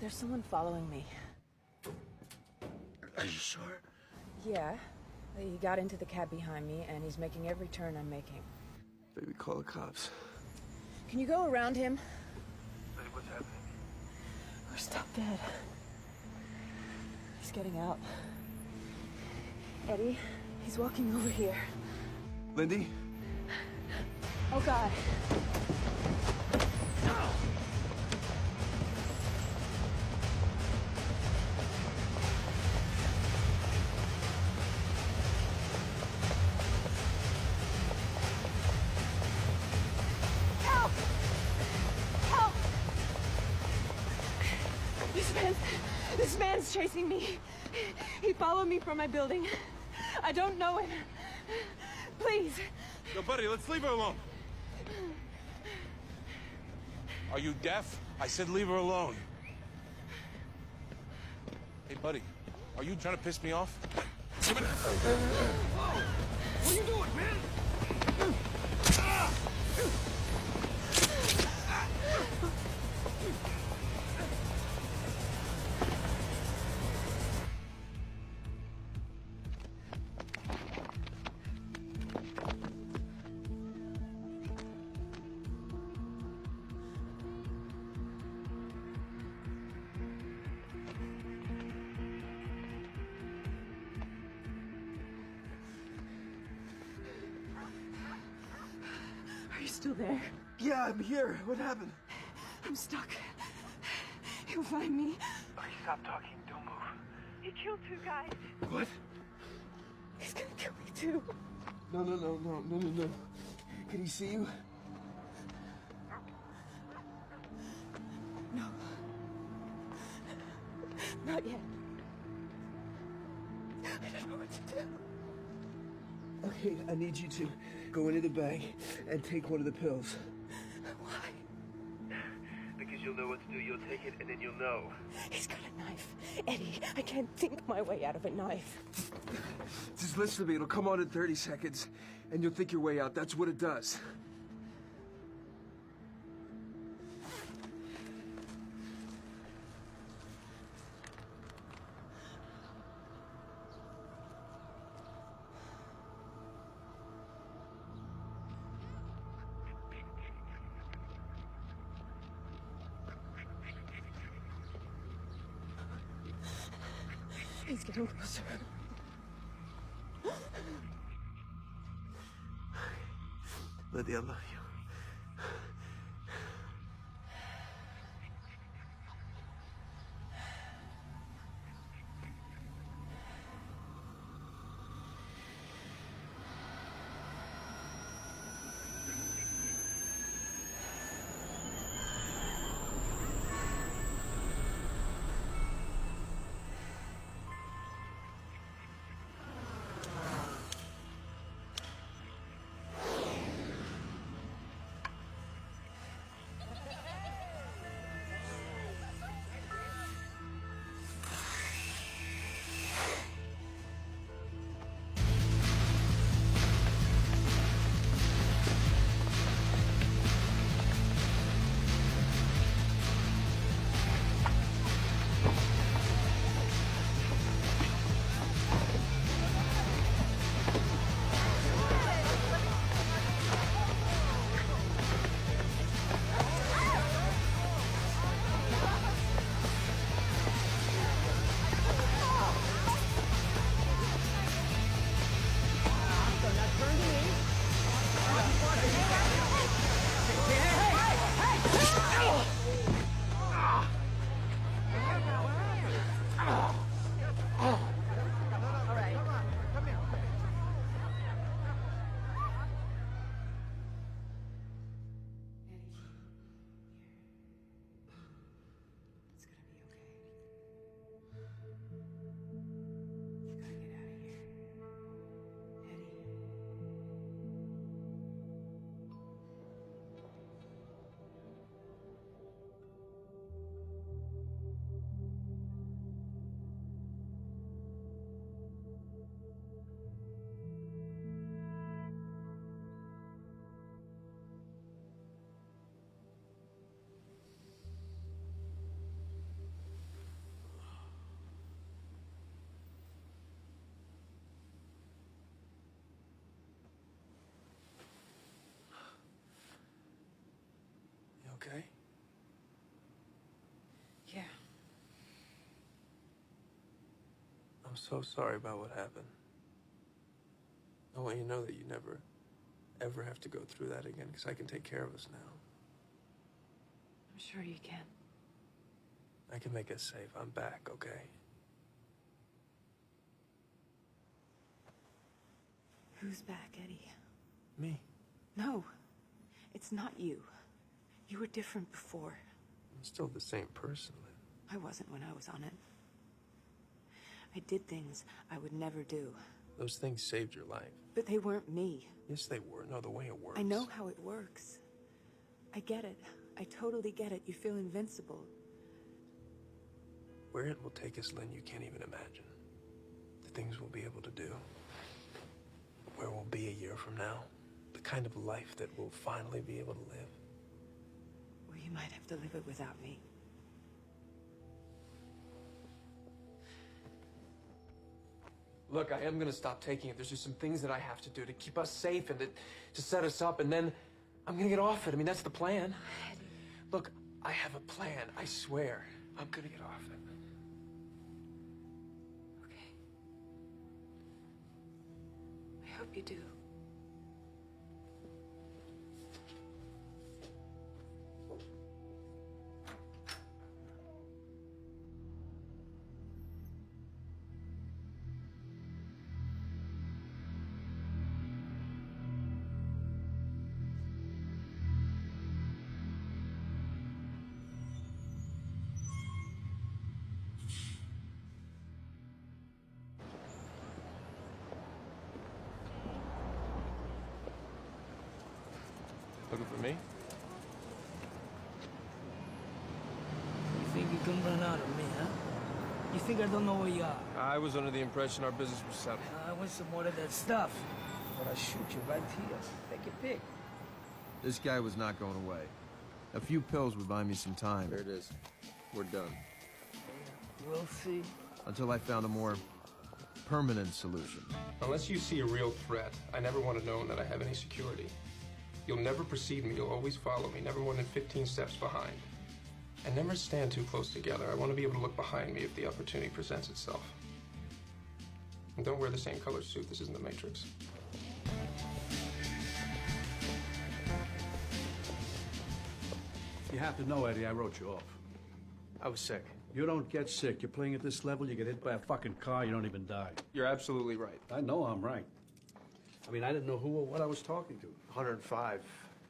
There's someone following me. Are you sure? Yeah. He got into the cab behind me, and he's making every turn I'm making. Baby, call the cops. Can you go around him? Baby, what's happening? We're stuck dead. He's getting out. Eddie, he's walking over here. Lindy? Oh, God. Help! Help! This man's chasing me. He followed me from my building. I don't know him. Please. Yo, buddy, let's leave her alone. Are you deaf? I said leave her alone. Hey, buddy, are you trying to piss me off? What are you doing, man? Are you still there? Yeah, I'm here. What happened? I'm stuck. He'll find me. Stop talking. Don't move. You killed two guys. What? He's gonna kill me too. No. Can he see you? No. Not yet. I don't know what to do. Okay, I need you to go into the bank and take one of the pills. Why? Because you'll know what to do. You'll take it and then you'll know. He's got a knife. Eddie, I can't think my way out of a knife. Just listen to me. It'll come on in 30 seconds, and you'll think your way out. That's what it does. He's getting closer. Lydia, I love you. Okay? Yeah. I'm so sorry about what happened. I want you to know that you never, ever have to go through that again, because I can take care of us now. I'm sure you can. I can make us safe. I'm back, okay? Who's back, Eddie? Me. No, it's not you. You were different before. I'm still the same person, Lynn. I wasn't when I was on it. I did things I would never do. Those things saved your life. But they weren't me. Yes, they were. No, the way it works. I know how it works. I get it. I totally get it. You feel invincible. Where it will take us, Lynn, you can't even imagine. The things we'll be able to do. Where we'll be a year from now. The kind of life that we'll finally be able to live. Well, you might have to live it without me. Look, I am gonna stop taking it. There's just some things that I have to do to keep us safe and to set us up, and then I'm gonna get off it. I mean, that's the plan. Look, I have a plan, I swear. I'm gonna get off it. Okay. I hope you do. Me? You think you can run out of me, huh? You think I don't know where you are? I was under the impression our business was settled. I want some more of that stuff. But I'll shoot you right here. Take your pick. This guy was not going away. A few pills would buy me some time. There it is. We're done. We'll see. Until I found a more permanent solution. Unless you see a real threat, I never want to know that I have any security. You'll never precede me. You'll always follow me, never more than 15 steps behind. And never stand too close together. I want to be able to look behind me if the opportunity presents itself. And don't wear the same color suit. This isn't the Matrix. You have to know, Eddie, I wrote you off. I was sick. You don't get sick. You're playing at this level, you get hit by a fucking car, you don't even die. You're absolutely right. I know I'm right. I mean, I didn't know who or what I was talking to. 105.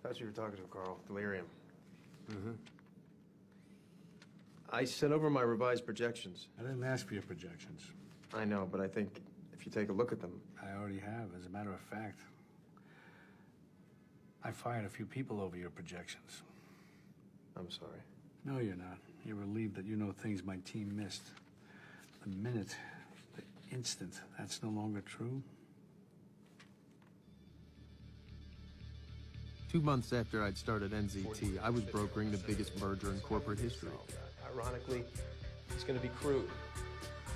That's who you were talking to, Carl. Delirium. Mm-hmm. I sent over my revised projections. I didn't ask for your projections. I know, but I think if you take a look at them... I already have, as a matter of fact. I fired a few people over your projections. I'm sorry. No, you're not. You're relieved that you know things my team missed. The minute, the instant, that's no longer true. 2 months after I'd started NZT, I was brokering the biggest merger in corporate history. Ironically, it's going to be crude.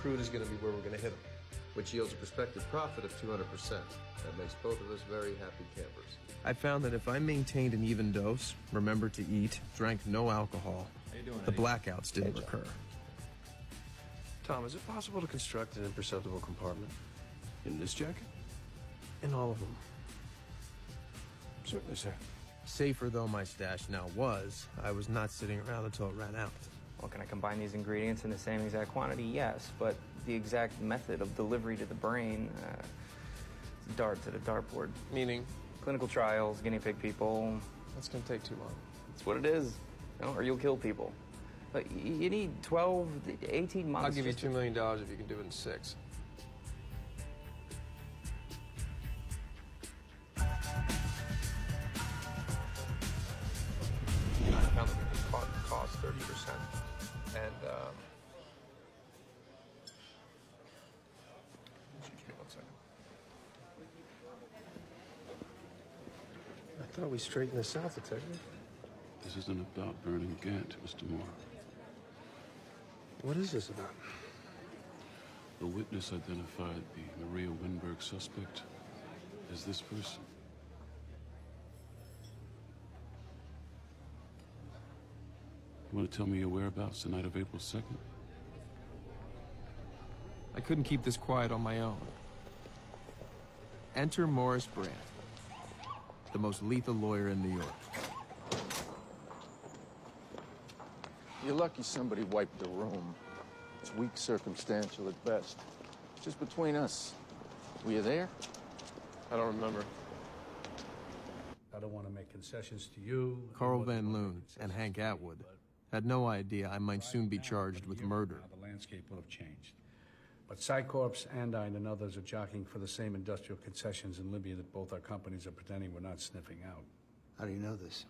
Crude is going to be where we're going to hit them, which yields a prospective profit of 200%. That makes both of us very happy campers. I found that if I maintained an even dose, remembered to eat, drank no alcohol, the blackouts didn't recur. Tom, is it possible to construct an imperceptible compartment? In this jacket? In all of them. Certainly, sir. Safer though my stash now was, I was not sitting around until it ran out. Well, can I combine these ingredients in the same exact quantity? Yes, but the exact method of delivery to the brain, darts at a dartboard. Meaning? Clinical trials, guinea pig people. That's going to take too long. That's what it is. You know, or you'll kill people. But you need 12, 18 months. I'll give you $2 million if you can do it in 6. I found that we can cost 30%. And, excuse me 1 second. I thought we straightened this out, Detective. This isn't about burning Gant, Mr. Moore. What is this about? A witness identified the Maria Winberg suspect as this person. You want to tell me your whereabouts the night of April 2nd? I couldn't keep this quiet on my own. Enter Morris Brandt, the most lethal lawyer in New York. You're lucky somebody wiped the room. It's weak circumstantial at best. Just between us. Were you there? I don't remember. I don't want to make concessions to you. Carl Van Loon and Hank Atwood had no idea I might soon be charged with murder. The landscape will have changed. But Psycorps, Andine, and others are jockeying for the same industrial concessions in Libya that both our companies are pretending we're not sniffing out. How do you know this?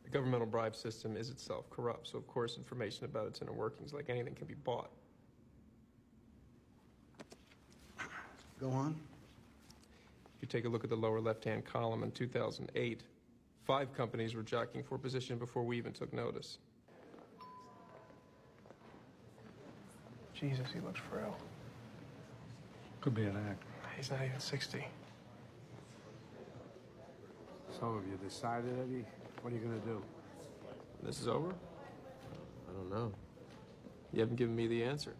The governmental bribe system is itself corrupt, so of course information about its inner workings, like anything, can be bought. Go on. If you take a look at the lower left-hand column in 2008, 5 companies were jockeying for position before we even took notice. Jesus, he looks frail. Could be an act. He's not even 60. So have you decided, Eddie? What are you going to do? This is over? I don't know. You haven't given me the answer.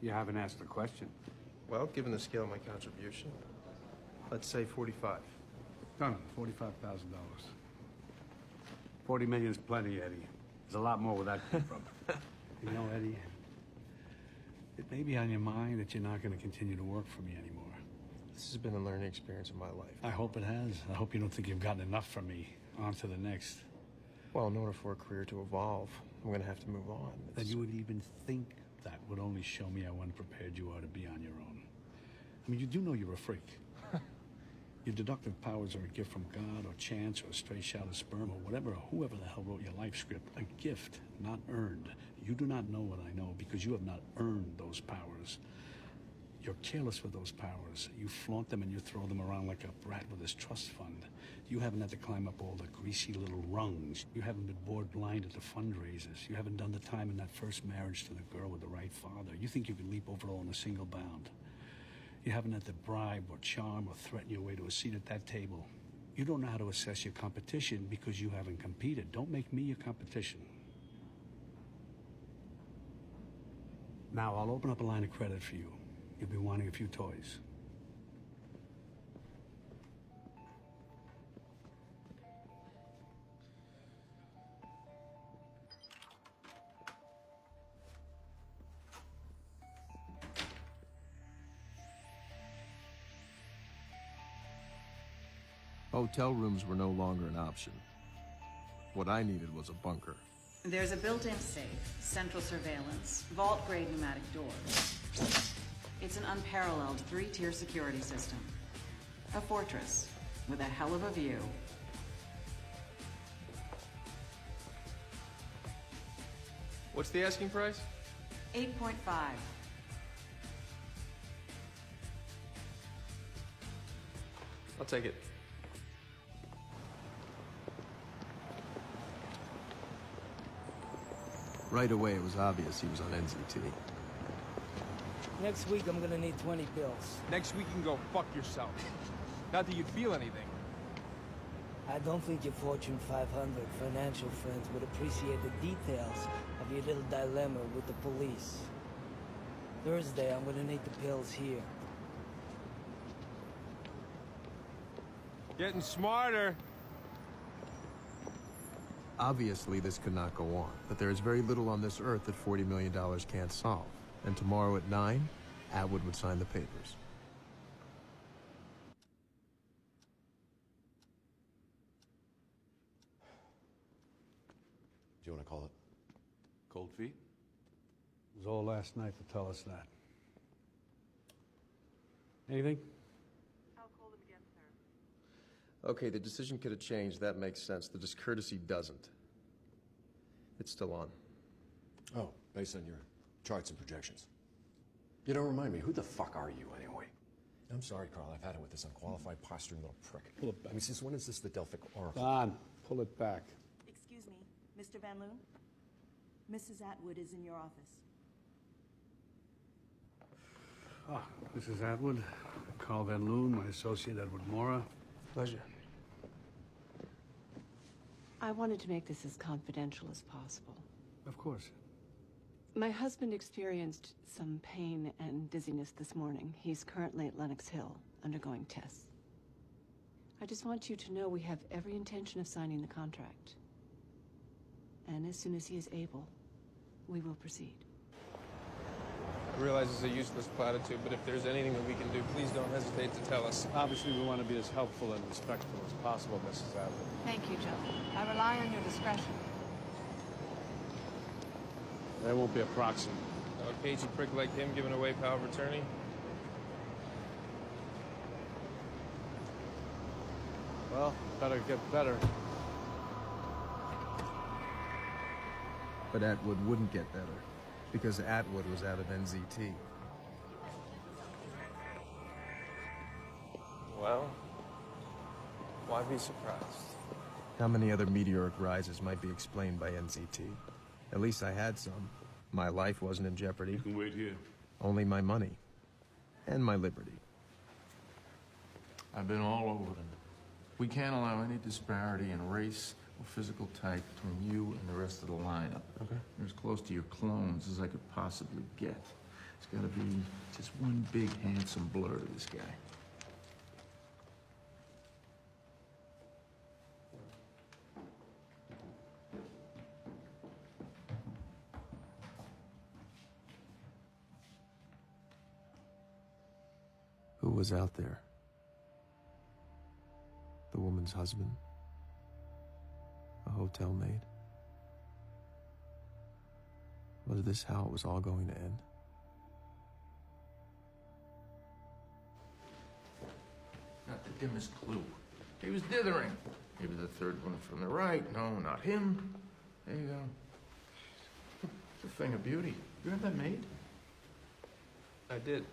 You haven't asked the question. Well, given the scale of my contribution, let's say 45. Done. $45,000. 40 million is plenty, Eddie. There's a lot more where that came from. You know, Eddie, it may be on your mind that you're not going to continue to work for me anymore. This has been a learning experience of my life. I hope it has. I hope you don't think you've gotten enough from me. On to the next. Well, in order for a career to evolve, I'm going to have to move on. That you would even think that would only show me how unprepared you are to be on your own. I mean, you do know you're a freak. Your deductive powers are a gift from God or chance or a stray shot of sperm or whatever or whoever the hell wrote your life script. A gift, not earned. You do not know what I know because you have not earned those powers. You're careless with those powers. You flaunt them and you throw them around like a brat with his trust fund. You haven't had to climb up all the greasy little rungs. You haven't been bored blind at the fundraisers. You haven't done the time in that first marriage to the girl with the right father. You think you can leap over all in a single bound. You haven't had to bribe or charm or threaten your way to a seat at that table. You don't know how to assess your competition because you haven't competed. Don't make me your competition. Now, I'll open up a line of credit for you. You'll be wanting a few toys. Hotel rooms were no longer an option. What I needed was a bunker. There's a built-in safe, central surveillance, vault-grade pneumatic doors. It's an unparalleled 3-tier security system. A fortress with a hell of a view. What's the asking price? 8.5. I'll take it. Right away, it was obvious he was on NZT. Next week, I'm gonna need 20 bills. Next week you can go fuck yourself. Not that you'd feel anything. I don't think your Fortune 500 financial friends would appreciate the details of your little dilemma with the police. Thursday, I'm gonna need the pills here. Getting smarter. Obviously, this could not go on, but there is very little on this earth that $40 million can't solve. And tomorrow at 9, Atwood would sign the papers. Do you want to call it? Cold feet? It was all last night to tell us that. Anything? I'll call them again, sir. Okay, the decision could have changed. That makes sense. The discourtesy doesn't. It's still on. Oh, based on your charts and projections. You don't remind me, who the fuck are you anyway? I'm sorry, Carl, I've had it with this unqualified posturing little prick. Pull it back. I mean, since when is this the Delphic Oracle? Don, pull it back. Excuse me, Mr. Van Loon? Mrs. Atwood is in your office. Ah, Mrs. Atwood, Carl Van Loon, my associate Edward Mora. Pleasure. I wanted to make this as confidential as possible. Of course. My husband experienced some pain and dizziness this morning. He's currently at Lenox Hill, undergoing tests. I just want you to know we have every intention of signing the contract. And as soon as he is able, we will proceed. I realize it's a useless platitude, but if there's anything that we can do, please don't hesitate to tell us. Obviously, we want to be as helpful and respectful as possible, Mrs. Atwood. Thank you, Joe. I rely on your discretion. There won't be a proxy. A cagey prick like him giving away power of attorney? Well, better get better. But Atwood wouldn't get better, because Atwood was out of NZT. Well, why be surprised? How many other meteoric rises might be explained by NZT? At least I had some. My life wasn't in jeopardy. You can wait here. Only my money. And my liberty. I've been all over them. We can't allow any disparity in race or physical type between you and the rest of the lineup. Okay. You're as close to your clones as I could possibly get. It's gotta be just one big handsome blur to this guy. Who was out there? The woman's husband? A hotel maid? Was this how it was all going to end? Not the dimmest clue. He was dithering. Maybe the third one from the right. No, not him. There you go. It's a thing of beauty. You have that made? I did.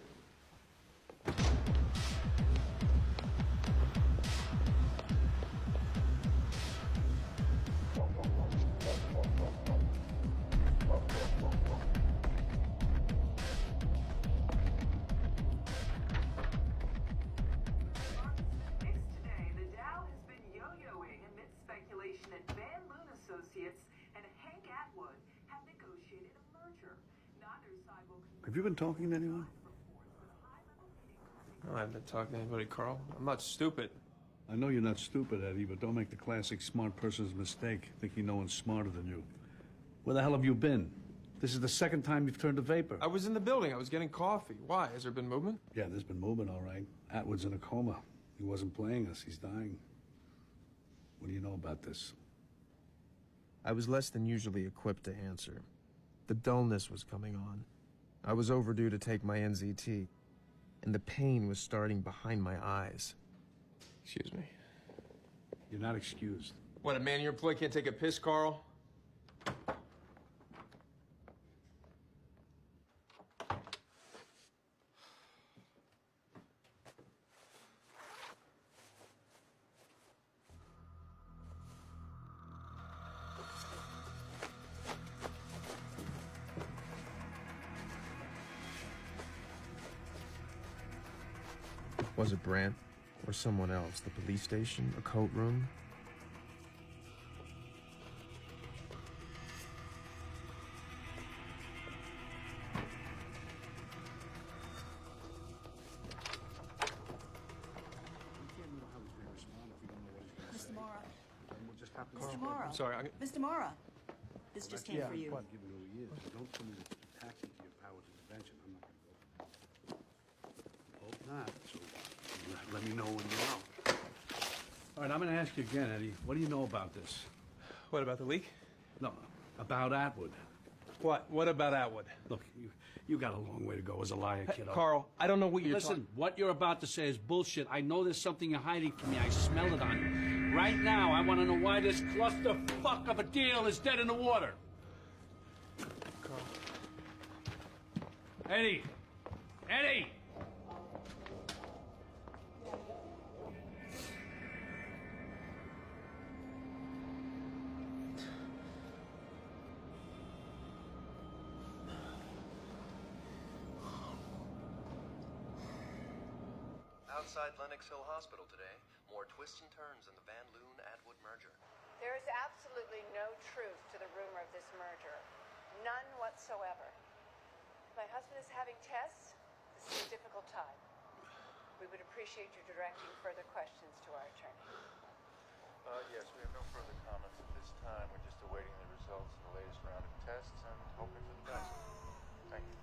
Have you been talking to anyone? No, I haven't been talking to anybody, Carl. I'm not stupid. I know you're not stupid, Eddie, but don't make the classic smart person's mistake, thinking no one's smarter than you. Where the hell have you been? This is the second time you've turned to vapor. I was in the building. I was getting coffee. Why? Has there been movement? Yeah, there's been movement, all right. Atwood's in a coma. He wasn't playing us. He's dying. What do you know about this? I was less than usually equipped to answer. The dullness was coming on. I was overdue to take my NZT, and the pain was starting behind my eyes. Excuse me. You're not excused. What, a man in your employ can't take a piss, Carl? Was it Brandt or someone else? The police station? A coat room? Mr. Mora. Carl, Mr. Mora. I'm sorry. Mr. Mora. This just came for you. I've given it a year. Don't tell me that you're taxing to your powers of invention. I'm not going to go. Hope not. So let me know when you know. All right, I'm going to ask you again, Eddie. What do you know about this? What, about the leak? No, about Atwood. What? What about Atwood? Look, you got a long way to go as a liar, kiddo. Carl, I don't know what you're Listen, what you're about to say is bullshit. I know there's something you're hiding from me. I smell it on you. Right now, I want to know why this clusterfuck of a deal is dead in the water. Carl. Eddie! Eddie! Outside Lenox Hill Hospital today, more twists and turns in the Van Loon-Atwood merger. There is absolutely no truth to the rumor of this merger. None whatsoever. My husband is having tests. This is a difficult time. We would appreciate you directing further questions to our attorney. Yes, we have no further comments at this time. We're just awaiting the results of the latest round of tests and hoping for the best. Thank you.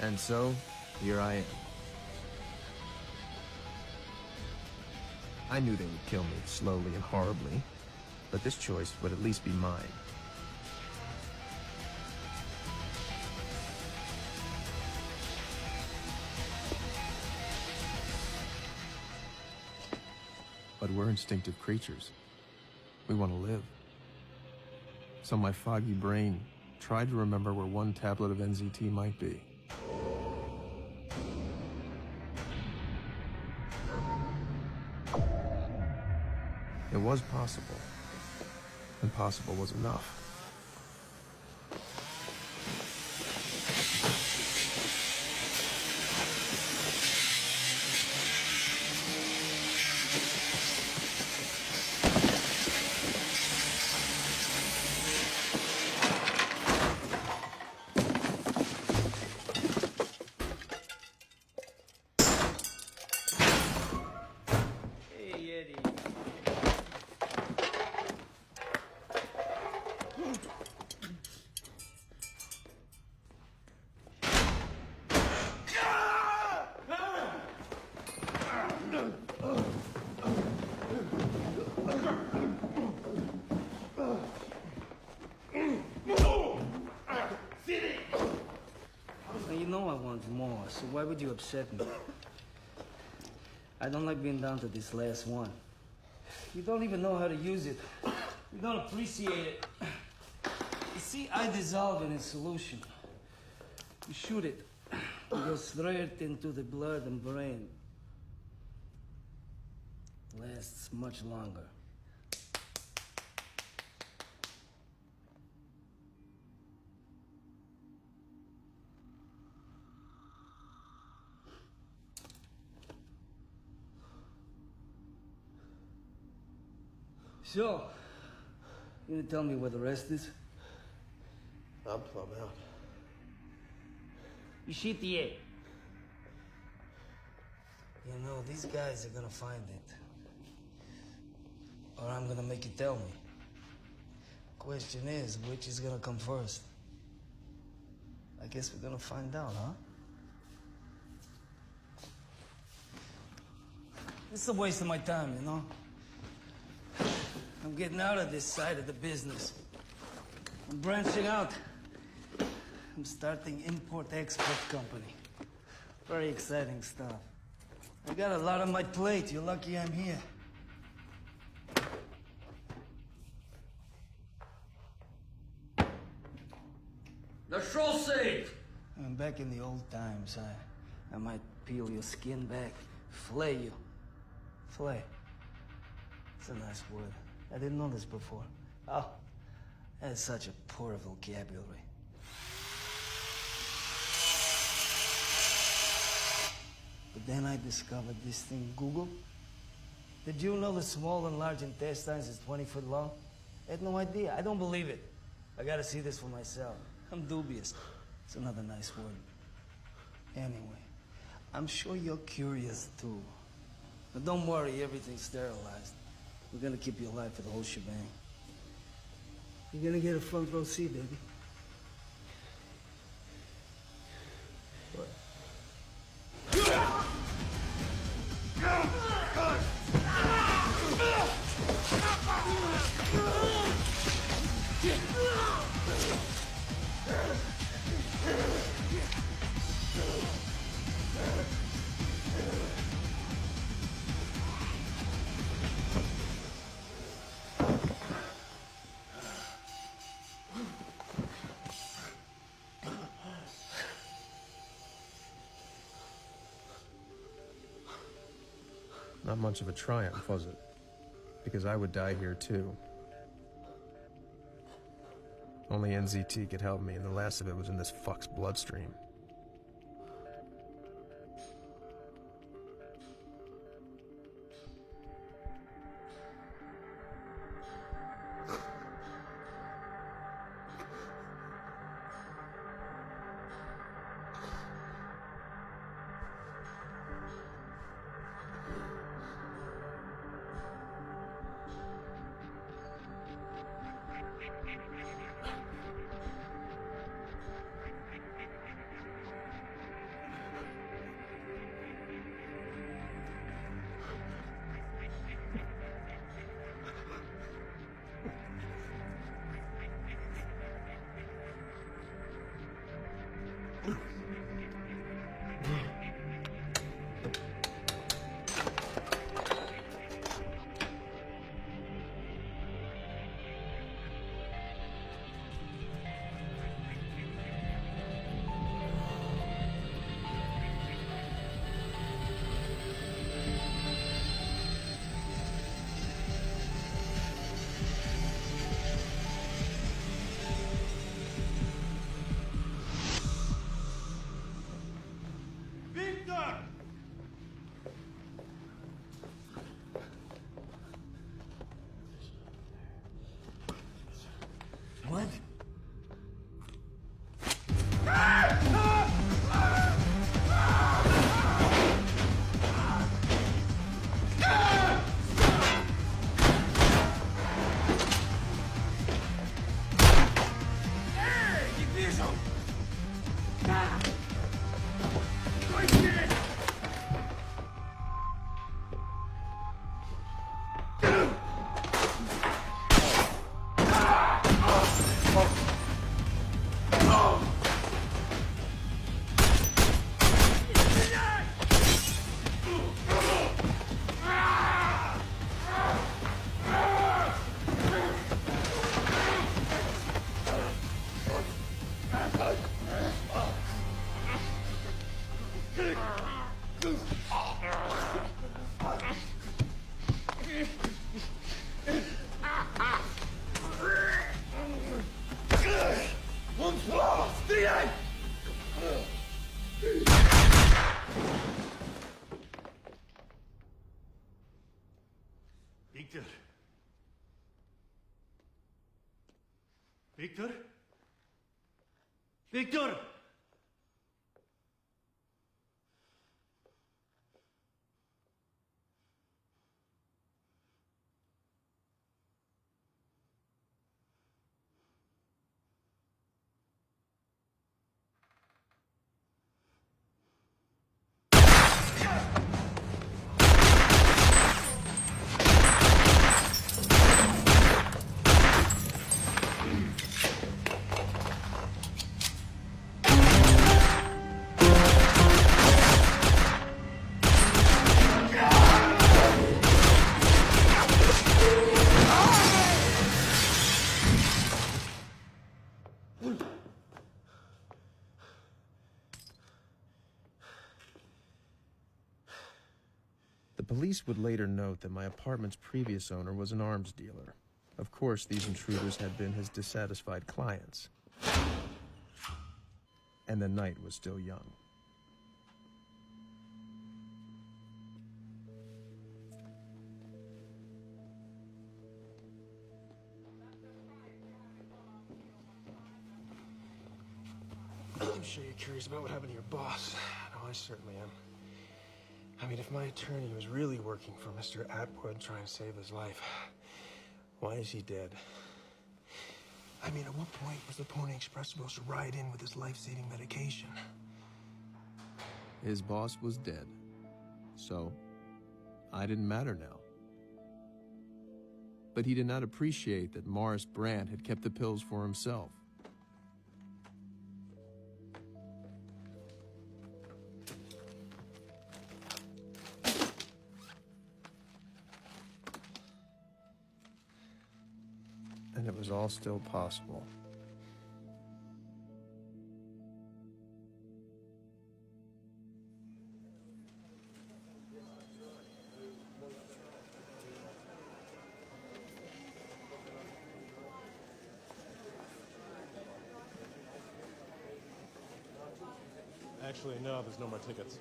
And so, here I am. I knew they would kill me slowly and horribly, but this choice would at least be mine. But we're instinctive creatures. We want to live. So my foggy brain tried to remember where one tablet of NZT might be. It was possible. Impossible was enough. So why would you upset me? I don't like being down to this last one. You don't even know how to use it. You don't appreciate it. You see, I dissolve it in solution. You shoot it. It goes straight into the blood and brain. Lasts much longer. So, you gonna tell me where the rest is? I'm plumb out. You shit the egg. You know, these guys are gonna find it. Or I'm gonna make you tell me. Question is, which is gonna come first? I guess we're gonna find out, huh? This is a waste of my time, you know? I'm getting out of this side of the business. I'm branching out. I'm starting import-export company. Very exciting stuff. I got a lot on my plate. You're lucky I'm here. The show safe! I'm back in the old times. I might peel your skin back, flay you. Flay. It's a nice word. I didn't know this before. Oh, that's such a poor vocabulary. But then I discovered this thing, Google. Did you know the small and large intestines is 20 foot long? I had no idea. I don't believe it. I gotta see this for myself. I'm dubious. It's another nice word. Anyway, I'm sure you're curious too. But don't worry, everything's sterilized. We're gonna keep you alive for the whole shebang. You're gonna get a front row seat, baby. What? Not much of a triumph, was it? Because I would die here too. Only NZT could help me, and the last of it was in this fuck's bloodstream. Victor? Victor? Victor! The police would later note that my apartment's previous owner was an arms dealer. Of course, these intruders had been his dissatisfied clients. And the night was still young. I'm sure you're curious about what happened to your boss. No, I certainly am. I mean, if my attorney was really working for Mr. Atwood trying to save his life, why is he dead? I mean, at what point was the Pony Express supposed to ride in with his life-saving medication? His boss was dead. So, I didn't matter now. But he did not appreciate that Morris Brandt had kept the pills for himself. And it was all still possible. Actually, no, there's no more tickets.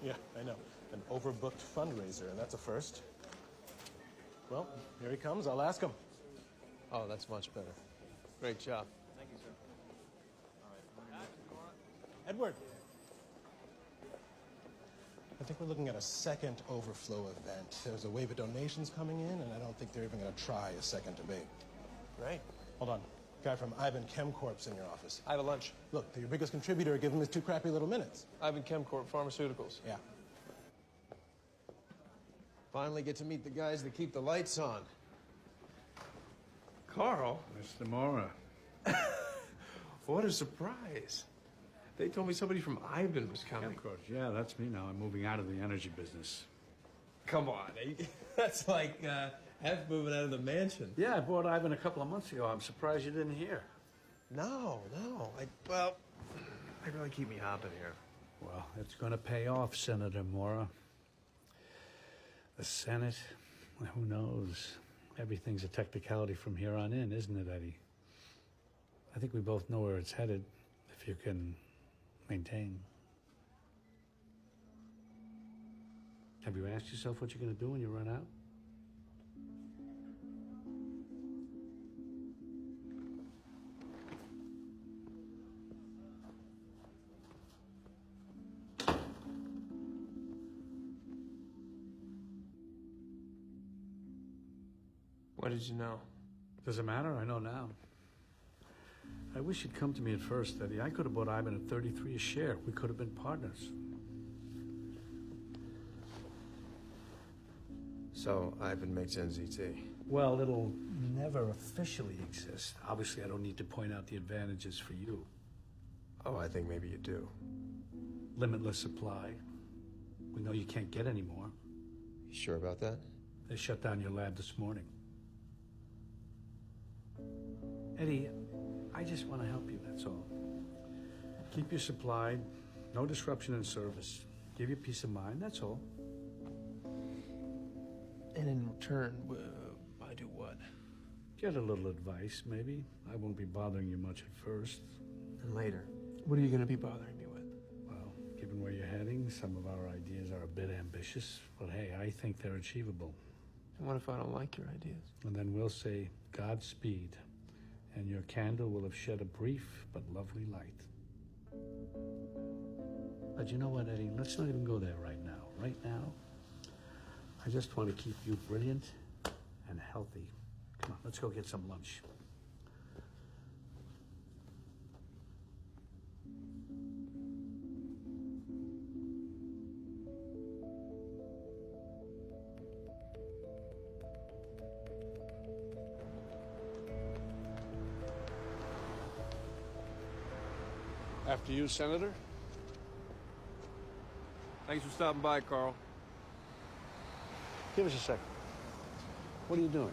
Yeah, I know. An overbooked fundraiser, and that's a first. Well, here he comes. I'll ask him. Oh, that's much better. Great job. Thank you, sir. All right. Edward. I think we're looking at a second overflow event. There's a wave of donations coming in, and I don't think they're even going to try a second debate. Right. Hold on. Guy from Ivan Chemcorp's in your office. I have a lunch. Look, they're your biggest contributor. Give him his 2 crappy little minutes. Ivan Chemcorp Pharmaceuticals. Yeah. Finally get to meet the guys that keep the lights on. Carl? Mr. Mora. What a surprise. They told me somebody from Ivan was coming. Of course, yeah, that's me now. I'm moving out of the energy business. Come on. That's like half moving out of the mansion. Yeah, I bought Ivan a couple of months ago. I'm surprised you didn't hear. No. They really keep me hopping here. Well, it's going to pay off, Senator Mora. The Senate, well, who knows? Everything's a technicality from here on in, isn't it, Eddie? I think we both know where it's headed, if you can maintain. Have you asked yourself what you're going to do when you run out? What did you know? Does it matter? I know now. I wish you'd come to me at first, Eddie. I could have bought Ivan at 33 a share. We could have been partners. So Ivan makes NZT. Well, it'll never officially exist. Obviously, I don't need to point out the advantages for you. Oh, I think maybe you do. Limitless supply. We know you can't get any more. You sure about that? They shut down your lab this morning. Eddie, I just want to help you, that's all. Keep you supplied, no disruption in service. Give you peace of mind, that's all. And in return, I do what? Get a little advice, maybe. I won't be bothering you much at first. And later, what are you going to be bothering me with? Well, given where you're heading, some of our ideas are a bit ambitious, but hey, I think they're achievable. And what if I don't like your ideas? And then we'll say, Godspeed, and your candle will have shed a brief but lovely light. But you know what, Eddie? Let's not even go there right now. Right now, I just want to keep you brilliant and healthy. Come on, let's go get some lunch. After you, Senator. Thanks for stopping by, Carl. Give us a second. What are you doing?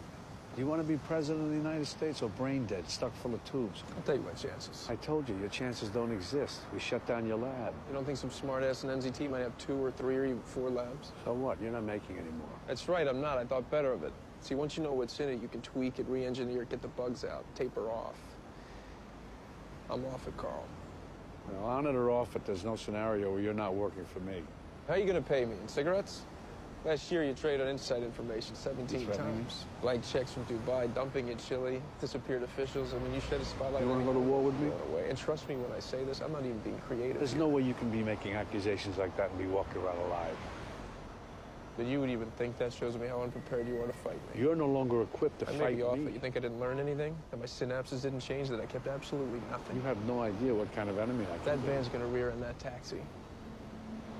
Do you want to be president of the United States or brain dead, stuck full of tubes? I'll take my chances. I told you, your chances don't exist. We shut down your lab. You don't think some smart-ass in NZT might have 2 or 3 or even 4 labs? So what? You're not making any more. That's right, I'm not. I thought better of it. See, once you know what's in it, you can tweak it, re-engineer it, get the bugs out, taper off. I'm off it, Carl. Well, on it or off it, there's no scenario where you're not working for me. How are you going to pay me? In cigarettes? Last year, you traded on inside information 17 times. Blank checks from Dubai, dumping in Chile, disappeared officials. I mean, you shed a spotlight. You want to go to war with me? No way. And trust me when I say this, I'm not even being creative. There's no way you can be making accusations like that and be walking around alive. But you would even think that shows me how unprepared you are to fight me. You're no longer equipped to I may fight be off, me. but you think I didn't learn anything? That my synapses didn't change? That I kept absolutely nothing? You have no idea what kind of enemy I can That be. van's going to rear in that taxi.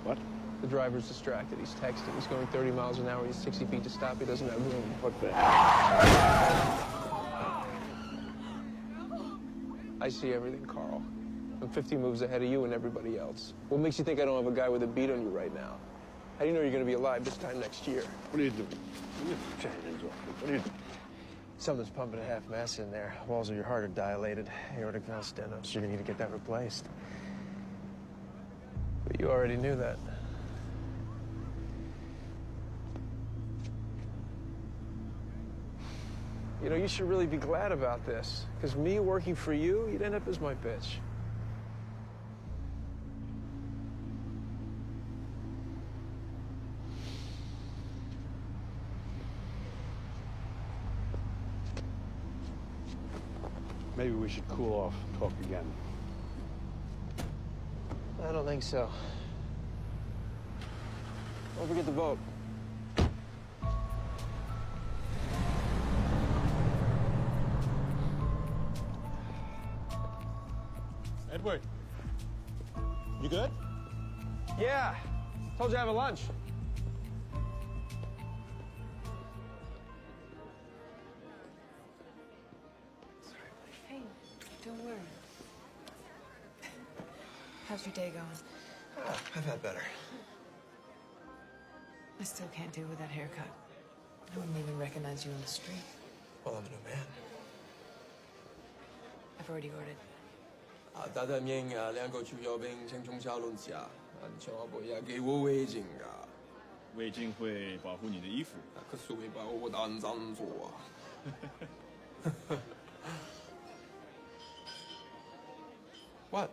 What? The driver's distracted. He's texting. He's going 30 miles an hour. He's 60 feet to stop. He doesn't have room. What the? I see everything, Carl. I'm 50 moves ahead of you and everybody else. What makes you think I don't have a guy with a beat on you right now? How do you know you're going to be alive this time next year? What are you doing? What are you doing? Something's pumping at half mass in there. Walls of your heart are dilated. Aortic valve stenosis. You're going to need to get that replaced. But you already knew that. You know, you should really be glad about this. Because me working for you, you'd end up as my bitch. Maybe we should cool off, talk again. I don't think so. Don't forget to vote. Edward, you good? Yeah. Told you to have a lunch. Hey, don't worry. How's your day going? I've had better. I still can't deal with that haircut. I wouldn't even recognize you on the street. Well, I'm a new man. I've already ordered. 大单面2个主要兵请中下轮下，请我不要给我围巾啊！围巾会保护你的衣服。可是会把我当脏做啊！What?